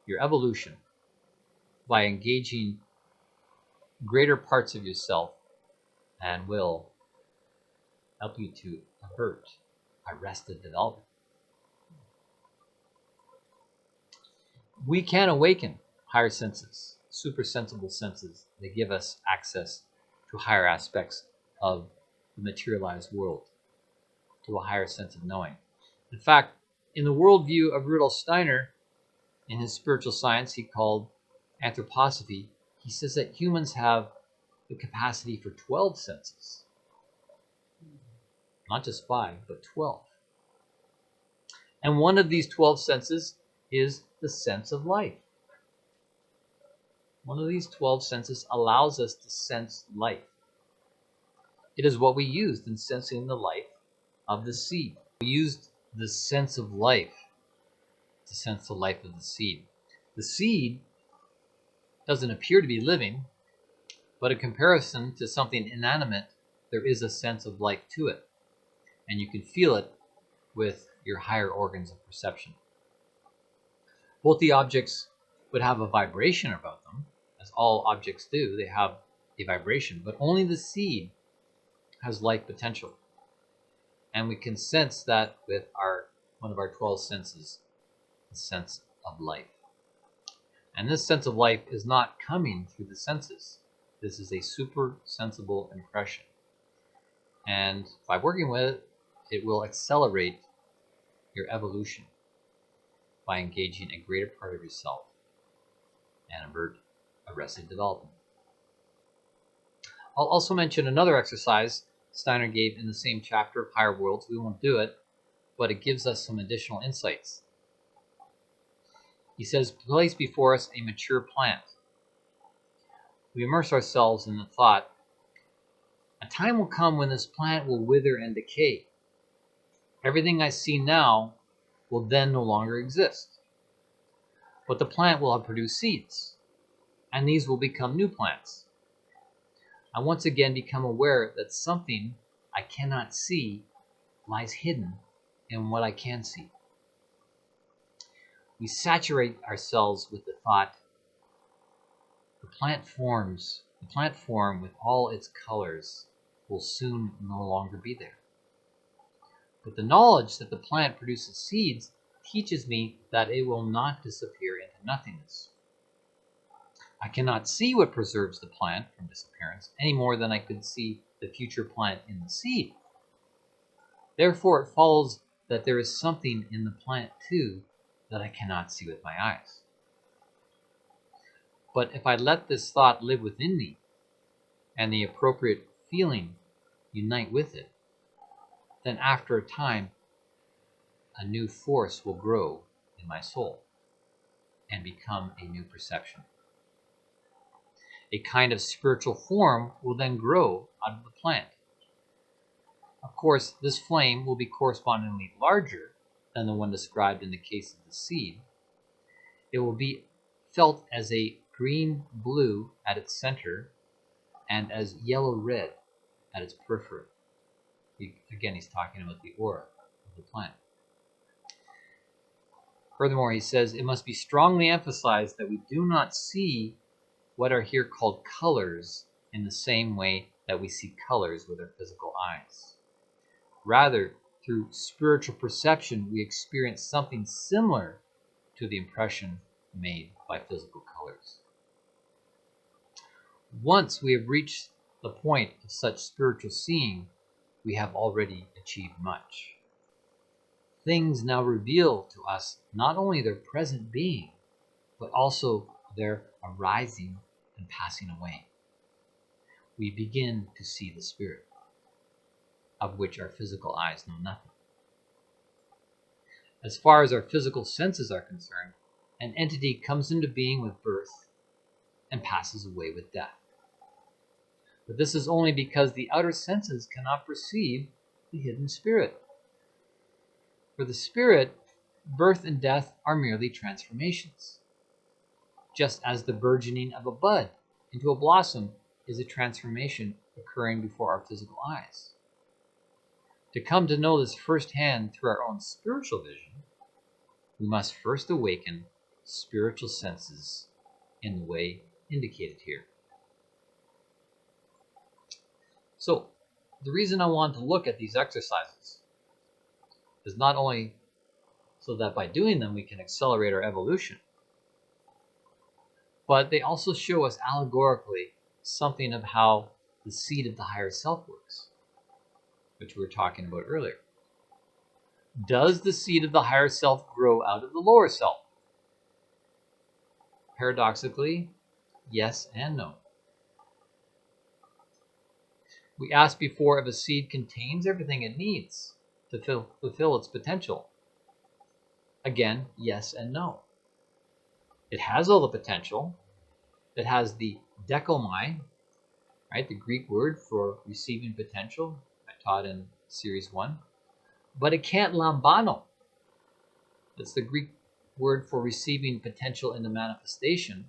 your evolution by engaging greater parts of yourself and will help you to avert arrested development. We can awaken higher senses, super sensible senses that give us access to higher aspects of the materialized world, to a higher sense of knowing. In fact, in the worldview of Rudolf Steiner, in his spiritual science he called anthroposophy, he says that humans have the capacity for 12 senses. Not just 5, but 12. And one of these 12 senses is the sense of life. One of these 12 senses allows us to sense life. It is what we used in sensing the life of the seed. We used the sense of life to sense the life of the seed. The seed doesn't appear to be living, but in comparison to something inanimate, there is a sense of life to it. And you can feel it with your higher organs of perception. Both the objects would have a vibration about them, as all objects do. They have a vibration, but only the seed has life potential. And we can sense that with one of our 12 senses, the sense of life. And this sense of life is not coming through the senses. This is a super sensible impression. And by working with it, it will accelerate your evolution by engaging a greater part of yourself and avert arrested development. I'll also mention another exercise Steiner gave in the same chapter of Higher Worlds. We won't do it, but it gives us some additional insights. He says, place before us a mature plant. We immerse ourselves in the thought, a time will come when this plant will wither and decay. Everything I see now will then no longer exist. But the plant will have produced seeds, and these will become new plants. I once again become aware that something I cannot see lies hidden in what I can see. We saturate ourselves with the thought, the plant form with all its colors will soon no longer be there. But the knowledge that the plant produces seeds teaches me that it will not disappear into nothingness. I cannot see what preserves the plant from disappearance any more than I could see the future plant in the seed. Therefore, it follows that there is something in the plant too that I cannot see with my eyes. But if I let this thought live within me and the appropriate feeling unite with it, then after a time, a new force will grow in my soul and become a new perception. A kind of spiritual form will then grow out of the plant. Of course, this flame will be correspondingly larger than the one described in the case of the seed. It will be felt as a green-blue at its center and as yellow-red at its periphery. Again, he's talking about the aura of the plant. Furthermore, he says, it must be strongly emphasized that we do not see what are here called colors in the same way that we see colors with our physical eyes. Rather, through spiritual perception, we experience something similar to the impression made by physical colors. Once we have reached the point of such spiritual seeing, we have already achieved much. Things now reveal to us not only their present being, but also their arising and passing away. We begin to see the spirit, of which our physical eyes know nothing. As far as our physical senses are concerned, an entity comes into being with birth and passes away with death. But this is only because the outer senses cannot perceive the hidden spirit. For the spirit, birth and death are merely transformations. Just as the burgeoning of a bud into a blossom is a transformation occurring before our physical eyes. To come to know this firsthand through our own spiritual vision, we must first awaken spiritual senses in the way indicated here. So, the reason I want to look at these exercises is not only so that by doing them we can accelerate our evolution, but they also show us allegorically something of how the seed of the higher self works, which we were talking about earlier. Does the seed of the higher self grow out of the lower self? Paradoxically, yes and no. We asked before if a seed contains everything it needs to fulfill its potential. Again, yes and no. It has all the potential. It has the dekomai, right, the Greek word for receiving potential, I taught in Series 1. But it can't lambano. That's the Greek word for receiving potential in the manifestation.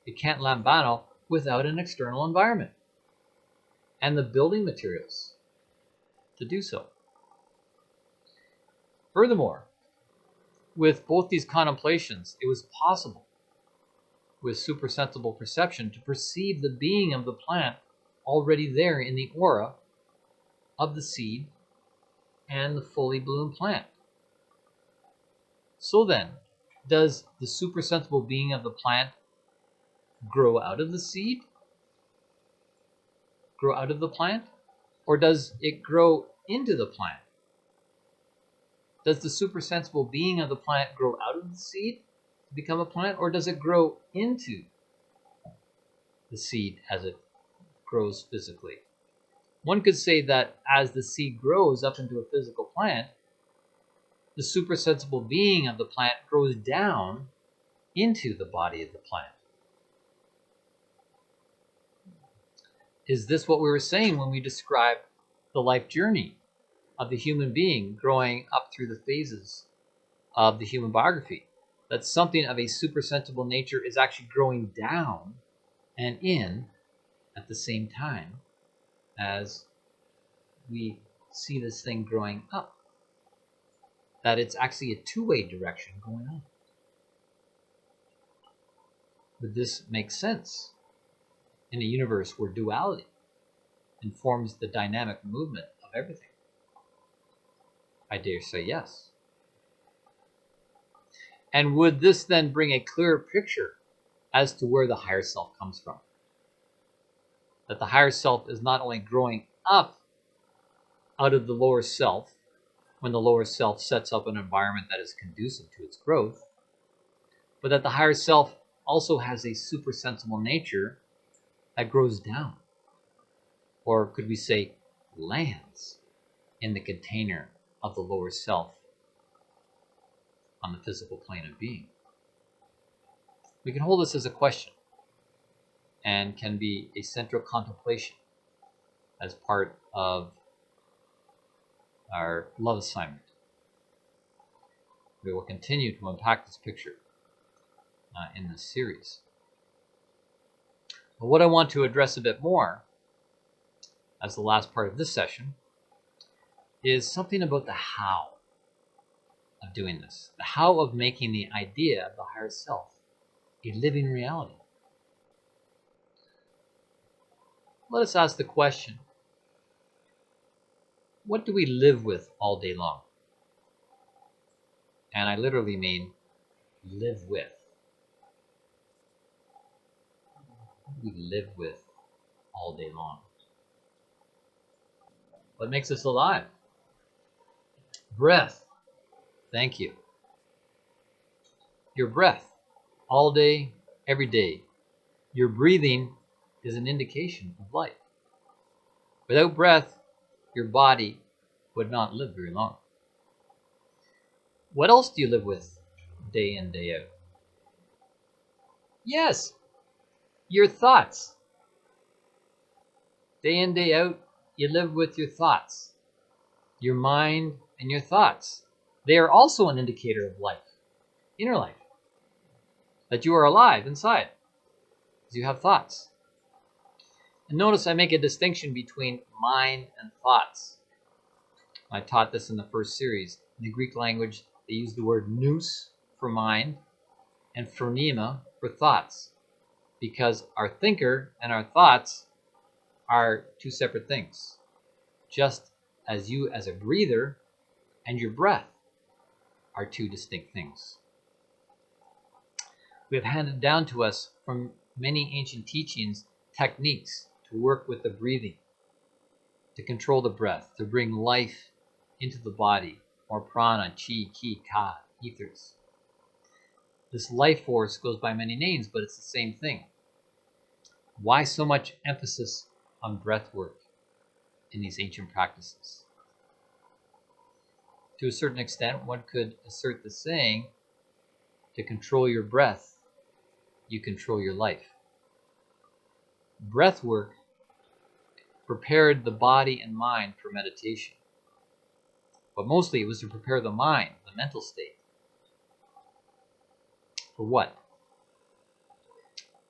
It can't lambano without an external environment and the building materials to do so. Furthermore, with both these contemplations, it was possible with supersensible perception to perceive the being of the plant already there in the aura of the seed and the fully bloomed plant. So then, does the supersensible being of the plant grow out of the seed? Grow out of the plant? Or does it grow into the plant? Does the supersensible being of the plant grow out of the seed to become a plant? Or does it grow into the seed as it grows physically? One could say that as the seed grows up into a physical plant, the supersensible being of the plant grows down into the body of the plant. Is this what we were saying when we described the life journey of the human being growing up through the phases of the human biography? That something of a supersensible nature is actually growing down and in at the same time as we see this thing growing up. That it's actually a two-way direction going on. But this makes sense in a universe where duality informs the dynamic movement of everything. I dare say yes. And would this then bring a clearer picture as to where the higher self comes from? That the higher self is not only growing up out of the lower self when the lower self sets up an environment that is conducive to its growth, but that the higher self also has a supersensible nature that grows down. Or could we say lands in the container of the lower self on the physical plane of being? We can hold this as a question and can be a central contemplation as part of our love assignment. We will continue to unpack this picture in this series. But what I want to address a bit more as the last part of this session is something about the how of doing this, the how of making the idea of the higher self a living reality. Let us ask the question, What do we live with all day long? And I literally mean live with. What do we live with all day long? What makes us alive? Breath. Thank you. Your breath. All day, every day. Your breathing is an indication of life. Without breath, your body would not live very long. What else do you live with day in, day out? Yes, your thoughts. Day in, day out, you live with your thoughts. Your mind and your thoughts. They are also an indicator of life, inner life. That you are alive inside, because you have thoughts. And notice I make a distinction between mind and thoughts. I taught this in the first series. In the Greek language, they use the word nous for mind and phronema for thoughts, because our thinker and our thoughts are two separate things, just as you as a breather and your breath are two distinct things. We have handed down to us from many ancient teachings techniques to work with the breathing, to control the breath, to bring life into the body, or prana, chi, ki, ka, ethers. This life force goes by many names, but it's the same thing. Why so much emphasis on breath work in these ancient practices? To a certain extent, one could assert the saying, to control your breath, you control your life. Breath work prepared the body and mind for meditation. But mostly it was to prepare the mind, the mental state. For what?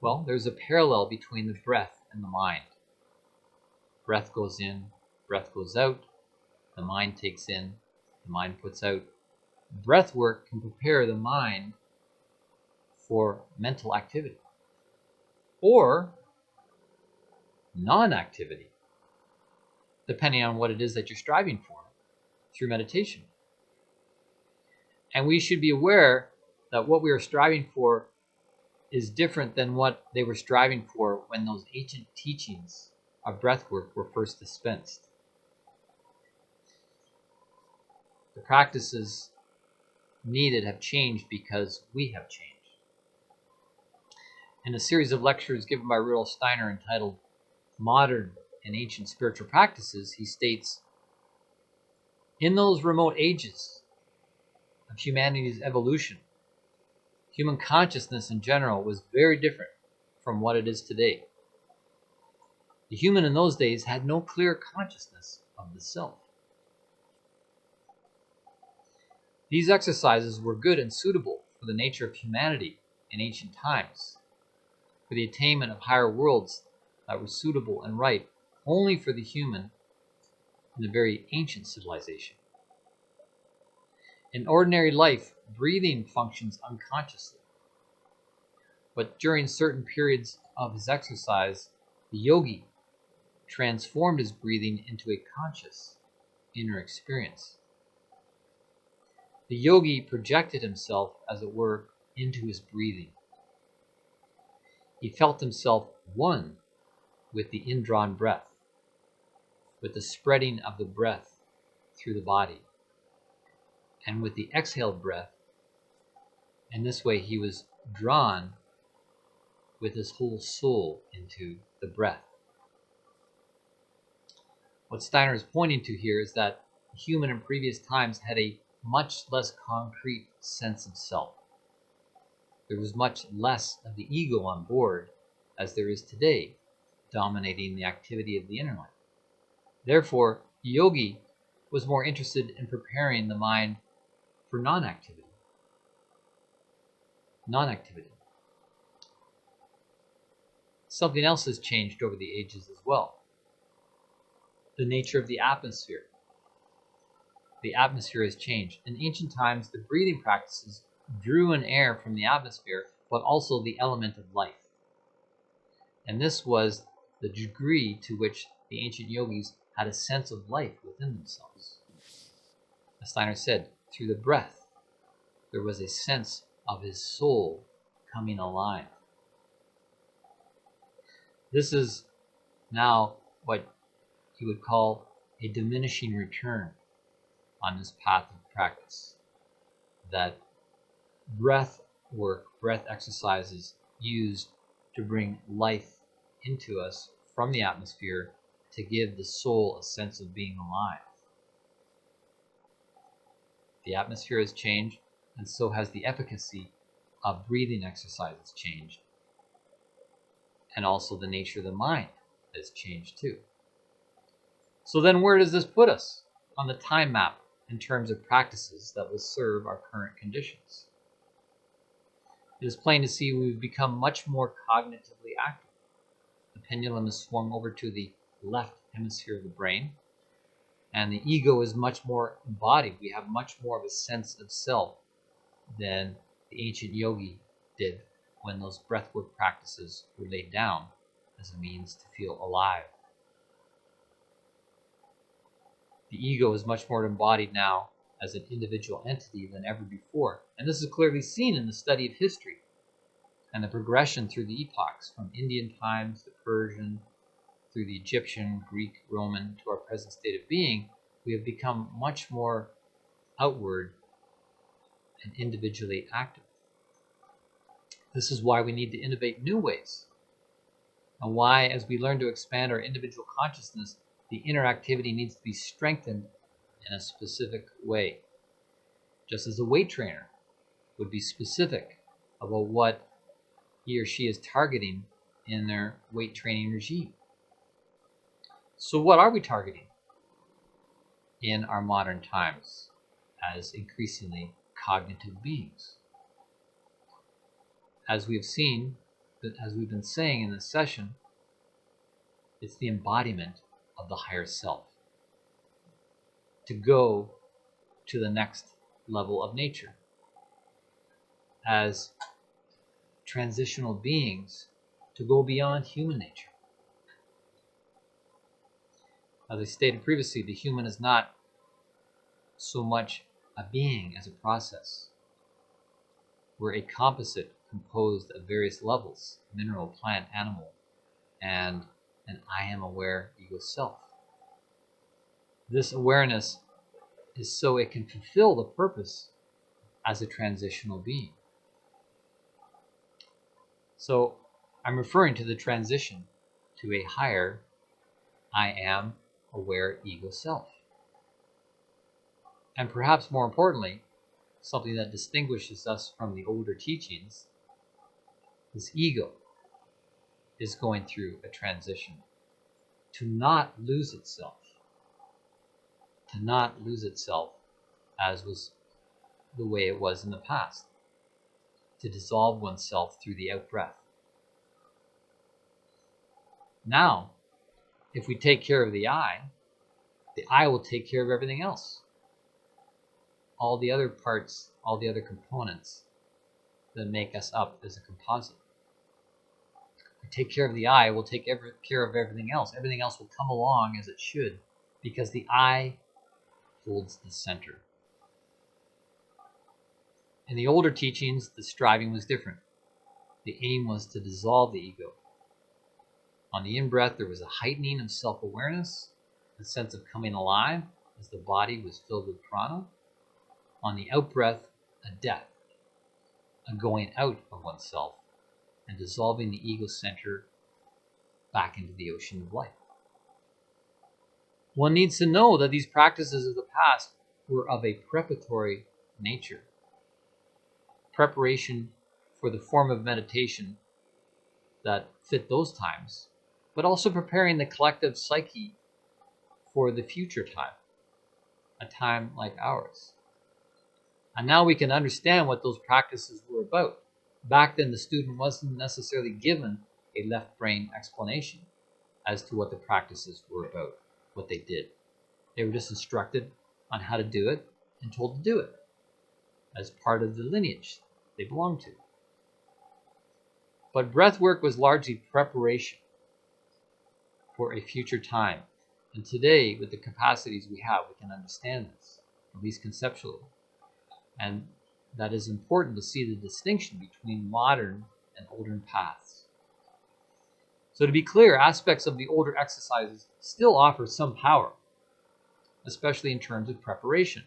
Well, there's a parallel between the breath and the mind. Breath goes in, breath goes out, the mind takes in, the mind puts out. Breath work can prepare the mind for mental activity or non-activity, depending on what it is that you're striving for through meditation. And we should be aware that what we are striving for is different than what they were striving for when those ancient teachings of breath work were first dispensed. The practices needed have changed because we have changed. In a series of lectures given by Rudolf Steiner entitled Modern and Ancient Spiritual Practices, he states, in those remote ages of humanity's evolution, human consciousness in general was very different from what it is today. The human in those days had no clear consciousness of the self. These exercises were good and suitable for the nature of humanity in ancient times, for the attainment of higher worlds that were suitable and right only for the human in the very ancient civilization. In ordinary life, breathing functions unconsciously. But during certain periods of his exercise, the yogi transformed his breathing into a conscious inner experience. The yogi projected himself, as it were, into his breathing. He felt himself one with the indrawn breath, with the spreading of the breath through the body, and with the exhaled breath. And this way he was drawn with his whole soul into the breath. What Steiner is pointing to here is that the human in previous times had a much less concrete sense of self. There was much less of the ego on board as there is today, dominating the activity of the inner life. Therefore, the yogi was more interested in preparing the mind for non-activity. Something else has changed over the ages as well. The nature of the atmosphere. The atmosphere has changed. In ancient times, the breathing practices drew in air from the atmosphere, but also the element of life. And this was the degree to which the ancient yogis had a sense of life within themselves. As Steiner said, through the breath, there was a sense of his soul coming alive. This is now what he would call a diminishing return on this path of practice. That breath work, breath exercises used to bring life into us from the atmosphere to give the soul a sense of being alive. The atmosphere has changed, and so has the efficacy of breathing exercises changed. And also the nature of the mind has changed too. So then where does this put us on the time map in terms of practices that will serve our current conditions? It is plain to see we've become much more cognitively active. The pendulum is swung over to the left hemisphere of the brain, and the ego is much more embodied. We have much more of a sense of self than the ancient yogi did when those breathwork practices were laid down as a means to feel alive. The ego is much more embodied now as an individual entity than ever before, and this is clearly seen in the study of history and the progression through the epochs from Indian times to Persian, through the Egyptian, Greek, Roman, to our present state of being. We have become much more outward and individually active. This is why we need to innovate new ways, and why, as we learn to expand our individual consciousness, the interactivity needs to be strengthened in a specific way. Just as a weight trainer would be specific about what he or she is targeting in their weight training regime. So what are we targeting in our modern times as increasingly cognitive beings? As we've seen, as we've been saying in this session, it's the embodiment of the higher self. To go to the next level of nature. As transitional beings, to go beyond human nature. As I stated previously, the human is not so much a being as a process. We're a composite composed of various levels: mineral, plant, animal, and an I am aware ego self. This awareness is so it can fulfill the purpose as a transitional being. So I'm referring to the transition to a higher I am aware ego self. And perhaps more importantly, something that distinguishes us from the older teachings, this ego is going through a transition to not lose itself. To not lose itself as was the way it was in the past. To dissolve oneself through the out-breath. Now, if we take care of the I will take care of everything else. All the other parts, all the other components that make us up as a composite. If we take care of the I, we'll take care of everything else. Everything else will come along as it should, because the I holds the center. In the older teachings, the striving was different. The aim was to dissolve the ego. On the in-breath, there was a heightening of self-awareness, a sense of coming alive as the body was filled with prana. On the out-breath, a death, a going out of oneself, and dissolving the ego center back into the ocean of life. One needs to know that these practices of the past were of a preparatory nature. Preparation for the form of meditation that fit those times, but also preparing the collective psyche for the future time, a time like ours. And now we can understand what those practices were about. Back then, the student wasn't necessarily given a left brain explanation as to what the practices were about, what they did. They were just instructed on how to do it and told to do it as part of the lineage they belonged to. But breath work was largely preparation for a future time And today, with the capacities we have, we can understand this, at least conceptually. And that is important to see the distinction between modern and older paths. So to be clear, aspects of the older exercises still offer some power, especially in terms of preparation.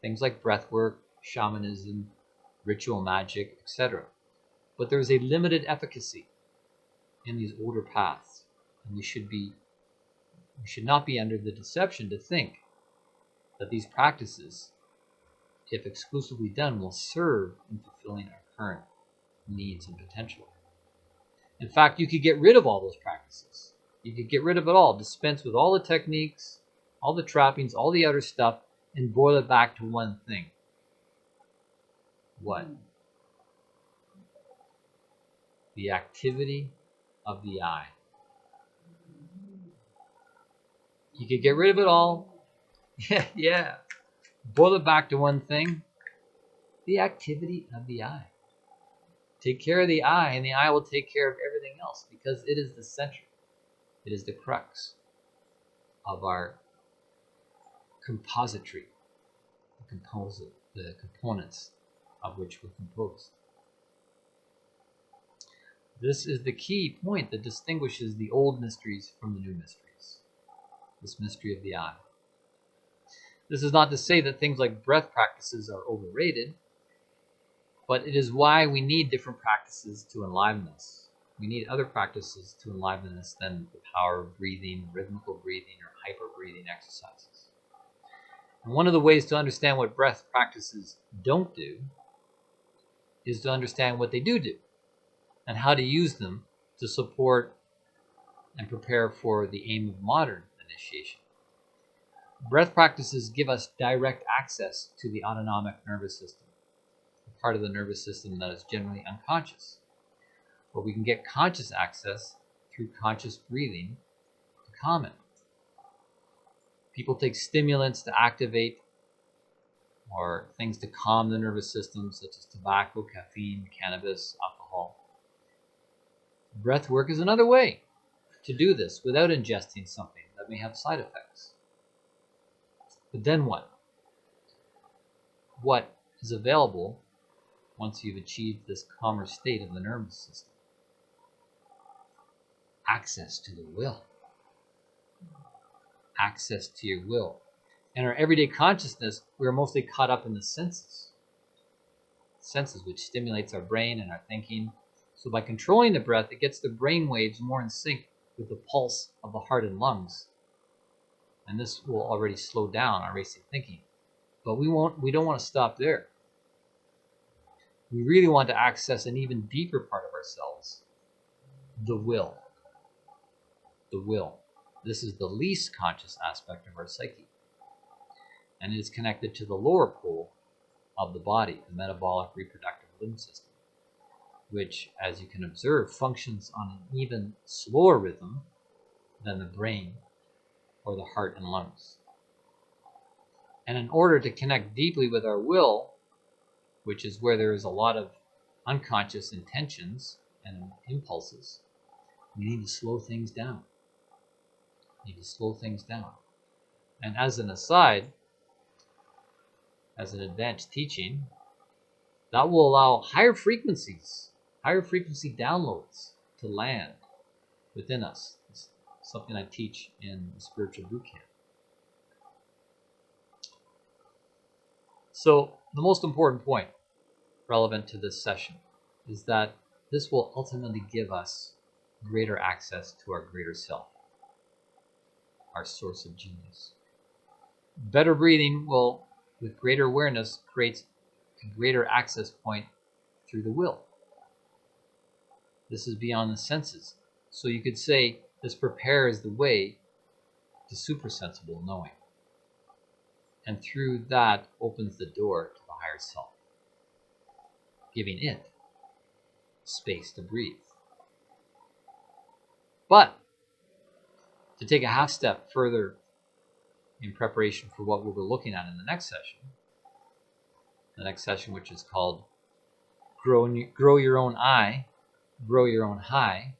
Things like breath work, shamanism, ritual magic, etc. But there is a limited efficacy in these older paths, and we should not be under the deception to think that these practices, if exclusively done, will serve in fulfilling our current needs and potential. In fact, you could get rid of all those practices. You could get rid of it all, dispense with all the techniques, all the trappings, all the other stuff, and boil it back to one thing. What? The activity of the eye. You could get rid of it all. Yeah. Boil it back to one thing. The activity of the eye. Take care of the eye, and the eye will take care of everything else, because it is the center. It is the crux of our compository, the components of which we're composed. This is the key point that distinguishes the old mysteries from the new mysteries. This mystery of the eye. This is not to say that things like breath practices are overrated, but it is why we need different practices to enliven us. We need other practices to enliven us than the power of breathing, rhythmical breathing, or hyper-breathing exercises. And one of the ways to understand what breath practices don't do is to understand what they do, and how to use them to support and prepare for the aim of modern initiation. Breath practices give us direct access to the autonomic nervous system, a part of the nervous system that is generally unconscious. But we can get conscious access through conscious breathing to calm it. People take stimulants to activate or things to calm the nervous system, such as tobacco, caffeine, cannabis, alcohol. Breath work is another way to do this without ingesting something that may have side effects. But then what? What is available once you've achieved this calmer state of the nervous system? Access to the will. Access to your will. In our everyday consciousness, we are mostly caught up in the senses. Senses which stimulates our brain and our thinking. So by controlling the breath, it gets the brain waves more in sync with the pulse of the heart and lungs. And this will already slow down our racing thinking. But we don't want to stop there. We really want to access an even deeper part of ourselves, the will. The will. This is the least conscious aspect of our psyche. And it is connected to the lower pole of the body, the metabolic reproductive limb system, which, as you can observe, functions on an even slower rhythm than the brain or the heart and lungs. And in order to connect deeply with our will, which is where there is a lot of unconscious intentions and impulses, we need to slow things down. And as an aside, as an advanced teaching, that will allow higher frequency downloads to land within us. It's something I teach in the spiritual boot camp. So the most important point relevant to this session is that this will ultimately give us greater access to our greater self, our source of genius. Better breathing will, with greater awareness, creates a greater access point through the will. This is beyond the senses. So you could say this prepares the way to supersensible knowing. And through that opens the door to the higher self, giving it space to breathe. But to take a half step further in preparation for what we'll be looking at in the next session, which is called Grow Your Own Eye, Grow Your Own High.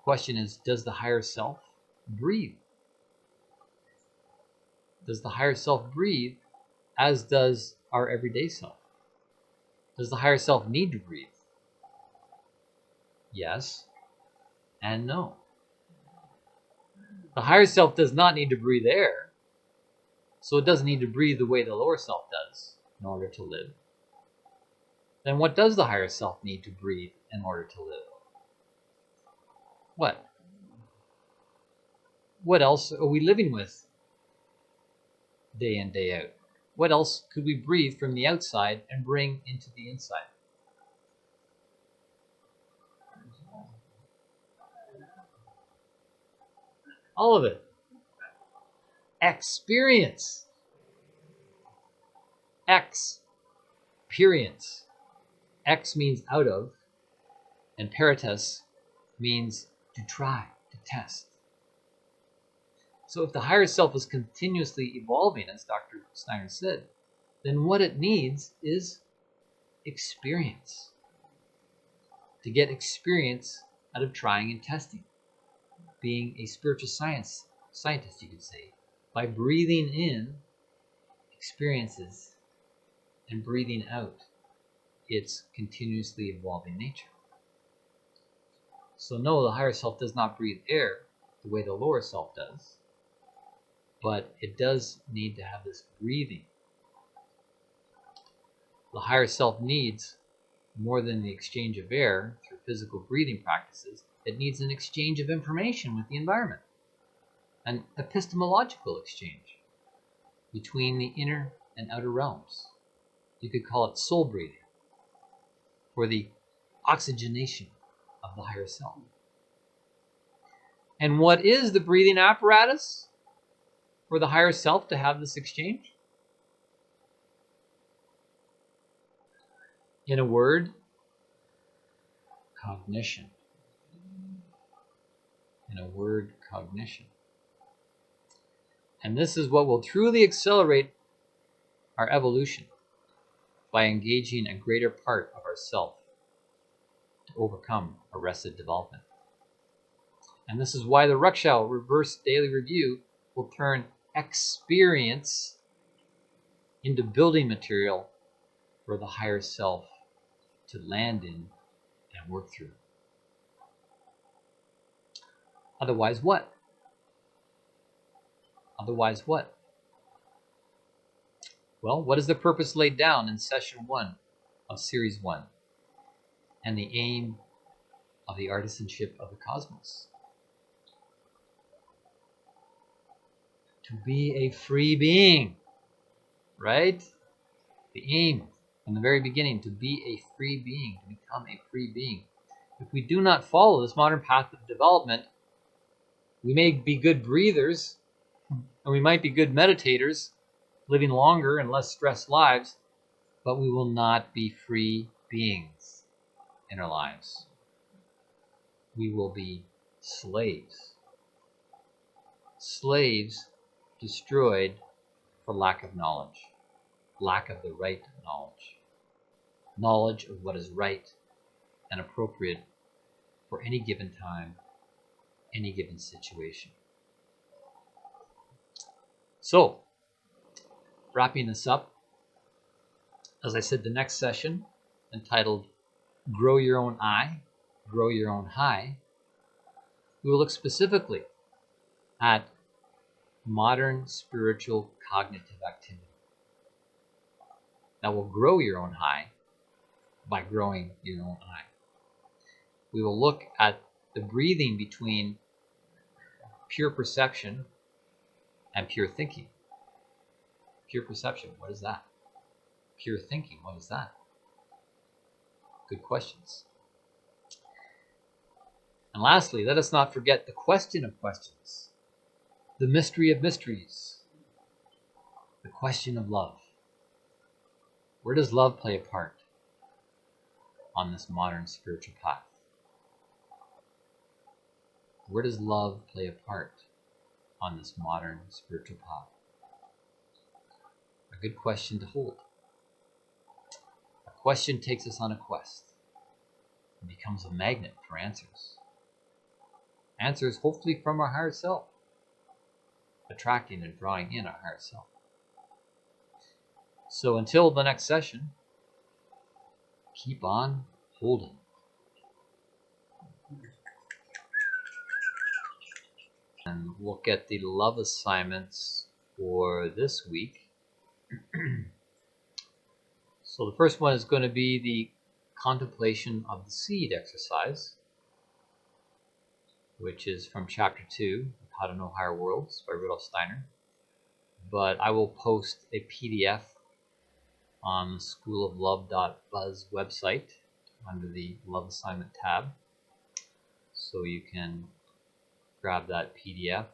question is, does the higher self breathe? Does the higher self breathe as does our everyday self? Does the higher self need to breathe? Yes and no. The higher self does not need to breathe air, so it doesn't need to breathe the way the lower self does in order to live. Then what does the higher self need to breathe in order to live? What? What else are we living with day in, day out? What else could we breathe from the outside and bring into the inside? All of it. Experience. Experience. Ex means out of, and peritas means to try, to test. So if the higher self is continuously evolving, as Dr. Steiner said, then what it needs is experience. To get experience out of trying and testing. Being a spiritual scientist, you could say, by breathing in experiences and breathing out its continuously evolving nature. So no, the higher self does not breathe air the way the lower self does, but it does need to have this breathing. The higher self needs more than the exchange of air through physical breathing practices. It needs an exchange of information with the environment, an epistemological exchange between the inner and outer realms. You could call it soul breathing, or the oxygenation of the higher self. And what is the breathing apparatus for the higher self to have this exchange? In a word, cognition. In a word, cognition. And this is what will truly accelerate our evolution, by engaging a greater part of ourself to overcome arrested development. And this is why the Ruksha Reverse Daily Review will turn experience into building material for the higher self to land in and work through. Otherwise what? Otherwise what? Well, what is the purpose laid down in session 1 of series 1 and the aim of the artisanship of the cosmos? To be a free being, right? The aim from the very beginning, to be a free being, to become a free being. If we do not follow this modern path of development, we may be good breathers, and we might be good meditators, living longer and less stressed lives, but we will not be free beings in our lives. We will be slaves. Slaves destroyed for lack of knowledge, lack of the right knowledge, knowledge of what is right and appropriate for any given time, any given situation. So, wrapping this up, as I said, the next session, entitled Grow Your Own I, Grow Your Own High, we will look specifically at modern spiritual cognitive activity that will grow your own high by growing your own high. We will look at the breathing between pure perception and pure thinking. Pure perception, what is that? Pure thinking, what is that? Good questions. And lastly, let us not forget the question of questions, the mystery of mysteries, the question of love. Where does love play a part on this modern spiritual path? Where does love play a part on this modern spiritual path? A good question to hold. A question takes us on a quest and becomes a magnet for answers. answers hopefully from our higher self, attracting and drawing in our higher self. So until the next session, keep on holding. And look at the love assignments for this week. So the first one is going to be the contemplation of the seed exercise, which is from chapter 2 of How to Know Higher Worlds by Rudolf Steiner. But I will post a PDF on the schooloflove.buzz website under the Love Assignment tab, so you can grab that PDF.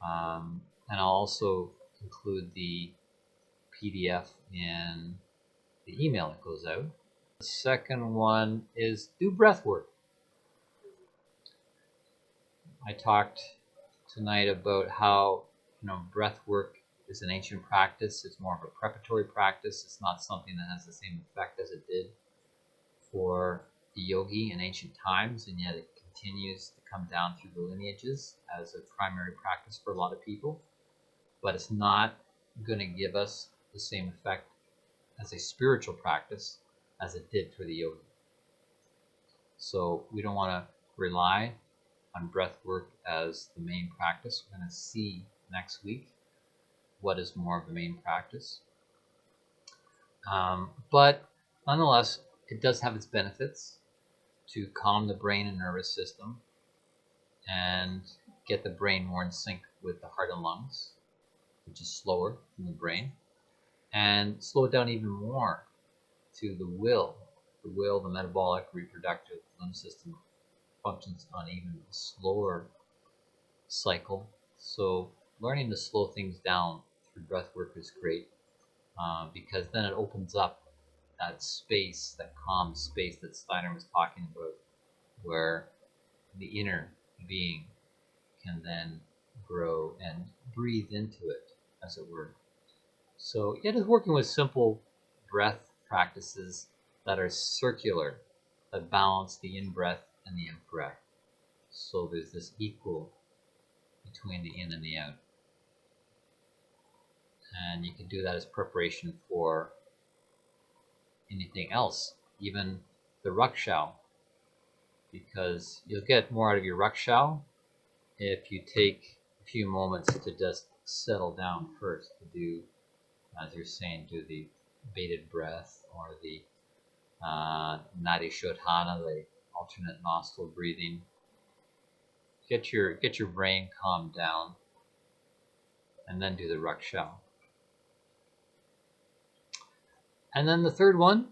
And I'll also include the PDF in the email that goes out. The second one is do breath work. I talked tonight about how breath work is an ancient practice. It's more of a preparatory practice. It's not something that has the same effect as it did for the yogi in ancient times, and yet it continues to come down through the lineages as a primary practice for a lot of people. But it's not going to give us the same effect as a spiritual practice as it did for the yogi. So we don't want to rely on breath work as the main practice. We're going to see next week what is more of the main practice. But nonetheless, it does have its benefits to calm the brain and nervous system and get the brain more in sync with the heart and lungs, which is slower than the brain, and slow it down even more to the will. The will, the metabolic, reproductive, limb system functions on even a slower cycle. So learning to slow things down through breath work is great, because then it opens up that space, that calm space that Steiner was talking about, where the inner being can then grow and breathe into it, as it were. So it is working with simple breath practices that are circular, that balance the in-breath and the out-breath. So there's this equal between the in and the out. And you can do that as preparation for anything else, even the Rakshao, because you'll get more out of your Rakshao if you take a few moments to just settle down first, to do, as you're saying, do the bated breath or the Nadi Shodhana, the alternate nostril breathing. Get your brain calmed down, and then do the Rakshao. And then the third one,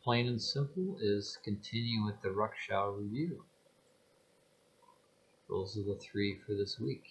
plain and simple, is continue with the Rakshao review. Those are the three for this week.